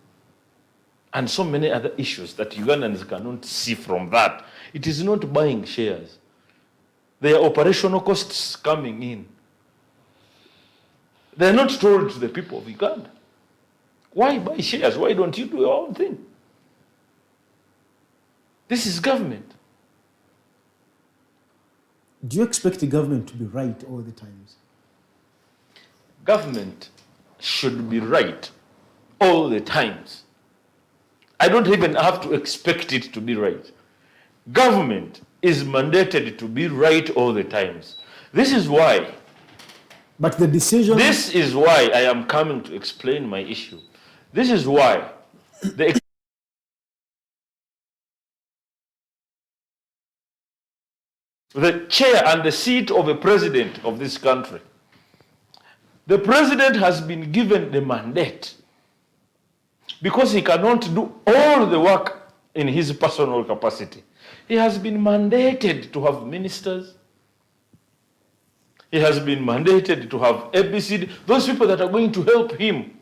and so many other issues that Ugandans cannot see from that. It is not buying shares. There are operational costs coming in. They are not told to the people of Uganda. Why buy shares? Why don't you do your own thing? This is government. Do you expect the government to be right all the times? Government should be right all the times. I don't even have to expect it to be right. Government is mandated to be right all the times. This is why. But the decision... This is why I am coming to explain my issue. This is why the chair and the seat of a president of this country. The president has been given the mandate because he cannot do all the work in his personal capacity. He has been mandated to have ministers. He has been mandated to have ABCD, those people that are going to help him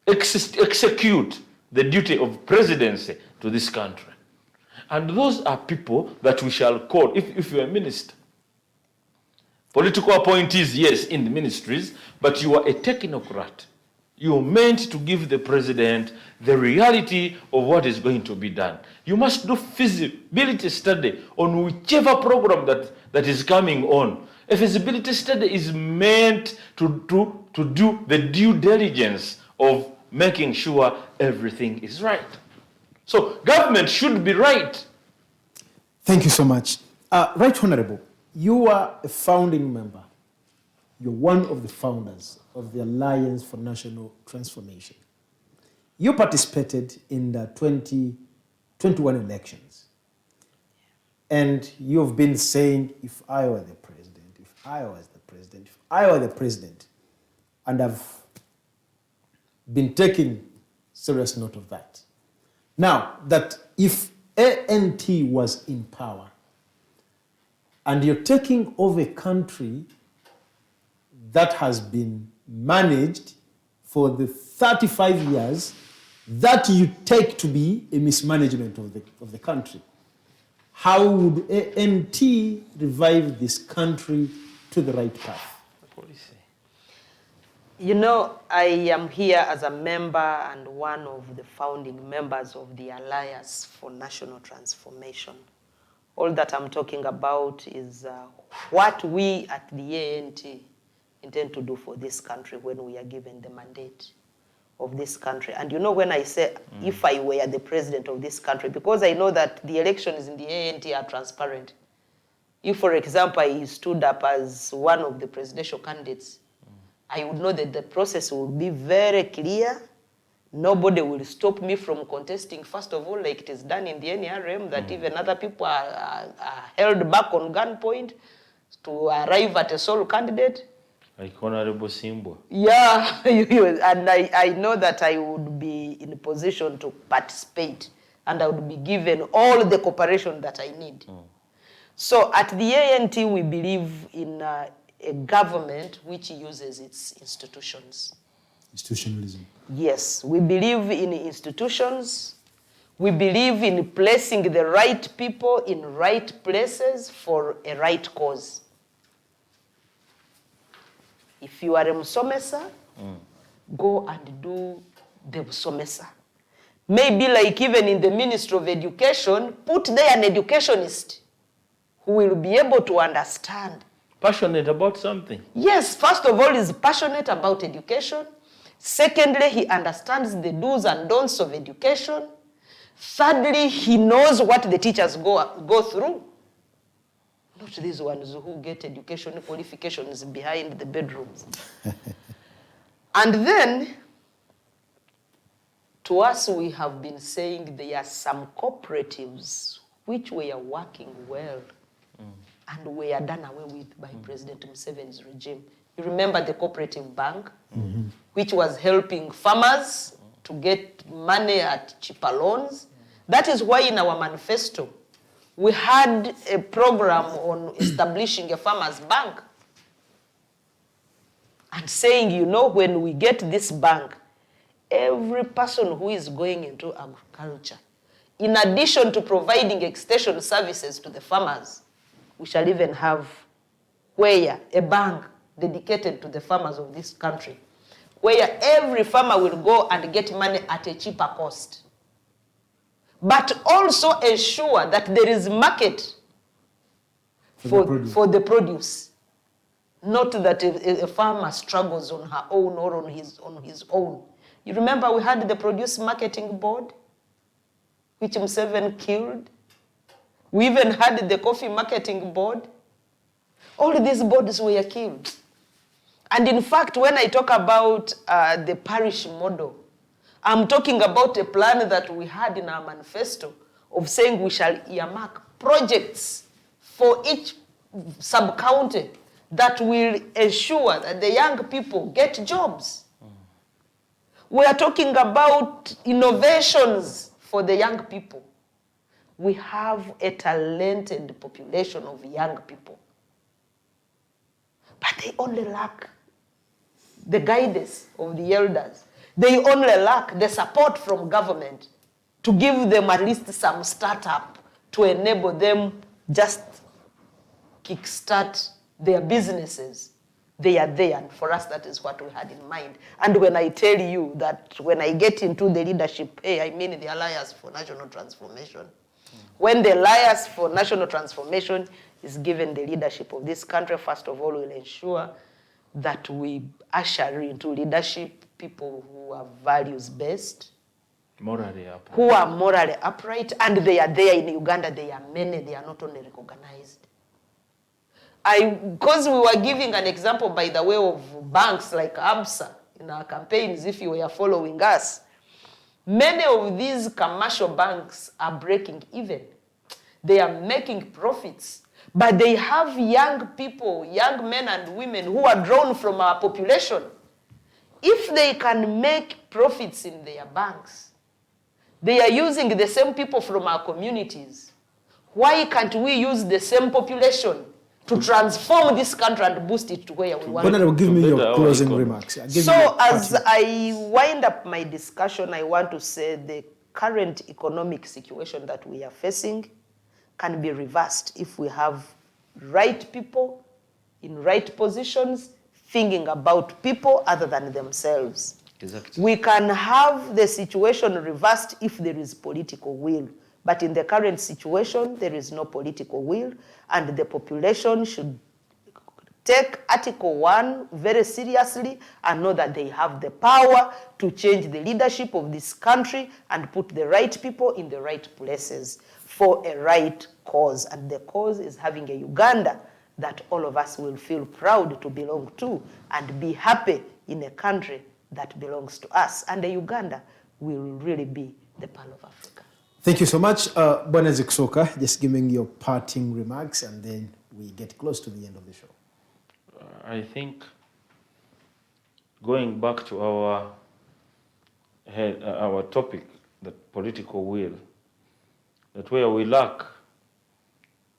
execute the duty of presidency to this country. And those are people that we shall call, if you're a minister. Political appointees, yes, in the ministries, but you are a technocrat. You're meant to give the president the reality of what is going to be done. You must do feasibility study on whichever program that is coming on. A feasibility study is meant to do the due diligence of making sure everything is right. So government should be right. Thank you so much. Right Honorable, you are a founding member. You're one of the founders of the Alliance for National Transformation. You participated in the 2021 elections. And you've been saying, if I were the president, if I was the president, if I were the president, and I've been taking serious note of that. Now, that if ANT was in power, and you're taking over a country that has been managed for the 35 years that you take to be a mismanagement of the country, how would ANT revive this country to the right path? You know, I am here as a member and one of the founding members of the Alliance for National Transformation. All that I'm talking about is what we at the ANT intend to do for this country when we are given the mandate of this country. And you know, when I say if I were the president of this country, because I know that the elections in the ANT are transparent. If, for example, I stood up as one of the presidential candidates, I would know that the process will be very clear. Nobody will stop me from contesting, first of all, like it is done in the NRM, that even other people are held back on gunpoint to arrive at a sole candidate. Like Honorable Simba. Yeah, and I know that I would be in a position to participate and I would be given all the cooperation that I need. So at the ANT, we believe in a government which uses its institutions. Institutionalism. Yes, we believe in institutions. We believe in placing the right people in right places for a right cause. If you are a Musomesa, go and do the Musomesa. Maybe like even in the Ministry of Education, put there an educationist who will be able to understand. Passionate about something. Yes, first of all, he's passionate about education. Secondly, he understands the do's and don'ts of education. Thirdly, he knows what the teachers go through. Not these ones who get education qualifications behind the bedrooms. And then, to us, we have been saying there are some cooperatives which were working well and were done away with by President Museveni's regime. You remember the cooperative bank, which was helping farmers to get money at cheaper loans. That is why in our manifesto, we had a program on establishing a farmers bank and saying, you know, when we get this bank, every person who is going into agriculture, in addition to providing extension services to the farmers, we shall even have a bank dedicated to the farmers of this country, where every farmer will go and get money at a cheaper cost. But also ensure that there is market for the produce. Not that a farmer struggles on her own or on his own. You remember we had the Produce Marketing Board, which Museveni killed. We even had the Coffee Marketing Board. All these boards were killed. And in fact, when I talk about the parish model, I'm talking about a plan that we had in our manifesto of saying we shall earmark projects for each sub-county that will ensure that the young people get jobs. We are talking about innovations for the young people. We have a talented population of young people. But they only lack the guidance of the elders. They only lack the support from government to give them at least some startup to enable them just kickstart their businesses. They are there, and for us that is what we had in mind. And when I tell you that when I get into the leadership, I mean the Alliance for National Transformation. When the Alliance for National Transformation is given the leadership of this country, first of all, we'll ensure that we usher into leadership people who are values-based, who are morally upright, and they are there in Uganda. They are many. They are not only recognized. Because we were giving an example, by the way, of banks like ABSA in our campaigns, if you were following us, many of these commercial banks are breaking even. They are making profits. But they have young people, young men and women who are drawn from our population. If they can make profits in their banks, they are using the same people from our communities. Why can't we use the same population to transform this country and boost it to where we want it? Bernard, give me your closing remarks. So as I wind up my discussion, I want to say the current economic situation that we are facing can be reversed if we have right people in right positions thinking about people other than themselves. Exactly. We can have the situation reversed if there is political will. But in the current situation, there is no political will, and the population should take Article 1 very seriously and know that they have the power to change the leadership of this country and put the right people in the right places for a right cause. And the cause is having a Uganda that all of us will feel proud to belong to and be happy in a country that belongs to us. And the Uganda will really be the Pearl of Africa. Thank you so much. Bwana Zikusoka, just giving your parting remarks and then we get close to the end of the show. I think going back to our topic, the political will, that where we lack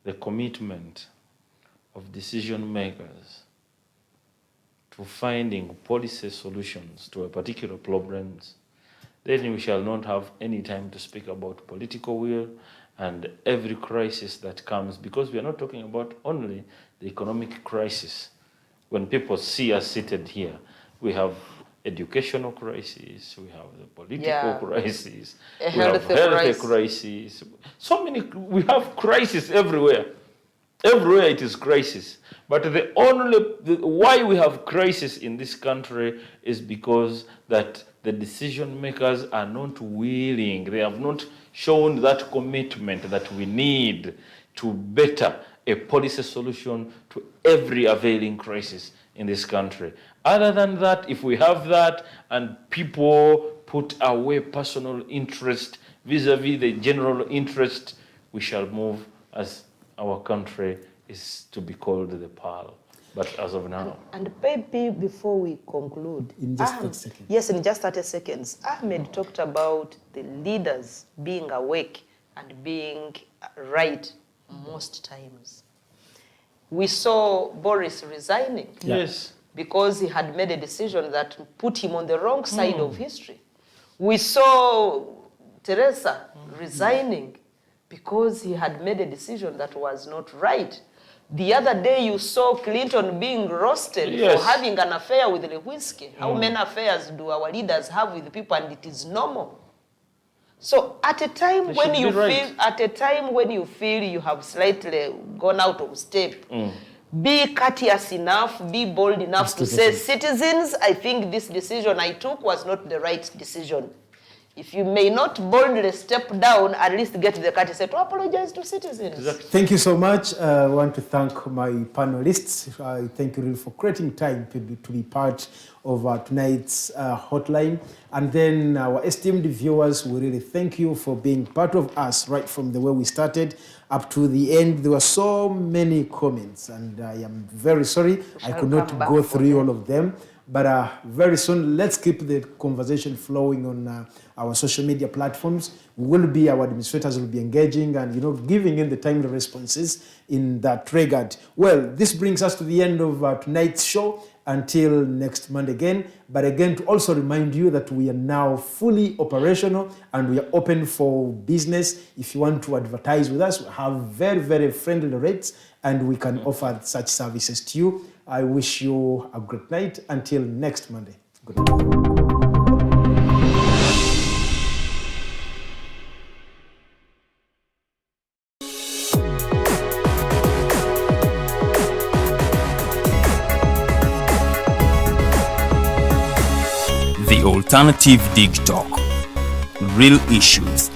the commitment of decision makers to finding policy solutions to a particular problems, then we shall not have any time to speak about political will and every crisis that comes, because we are not talking about only the economic crisis. When people see us seated here, we have educational crisis, we have the political crisis, a we have health crisis. So many, we have crisis everywhere. Everywhere it is crisis. But why we have crisis in this country is because that the decision makers are not willing. They have not shown that commitment that we need to better a policy solution to every availing crisis in this country. Other than that, if we have that and people put away personal interest vis-a-vis the general interest, we shall move as our country is to be called the Pearl. But as of now. And maybe before we conclude. In just 30 seconds. Yes, in just 30 seconds. Ahmed talked about the leaders being awake and being right most times. We saw Boris resigning. Yes. Because he had made a decision that put him on the wrong side of history. We saw Teresa resigning because he had made a decision that was not right. The other day you saw Clinton being roasted for having an affair with Lewinsky. How many affairs do our leaders have with people, and it is normal? So at a time when you feel you have slightly gone out of step, be courteous enough, be bold enough to say, citizens, I think this decision I took was not the right decision. If you may not boldly step down, at least get the courtesy to apologize to citizens. Exactly. Thank you so much. I want to thank my panelists. Thank you really for creating time to be part of tonight's hotline. And then our esteemed viewers, we really thank you for being part of us right from the way we started up to the end. There were so many comments, and I am very sorry I could not go through all of them. But very soon, let's keep the conversation flowing on our social media platforms. Our administrators will be engaging and, giving in the timely responses in that regard. Well, this brings us to the end of tonight's show. Until next Monday again. But again, to also remind you that we are now fully operational and we are open for business. If you want to advertise with us, we have very, very friendly rates and we can offer such services to you. I wish you a great night. Until next Monday. Good night. The Alternative Digitalk. Real issues,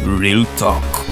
real talk.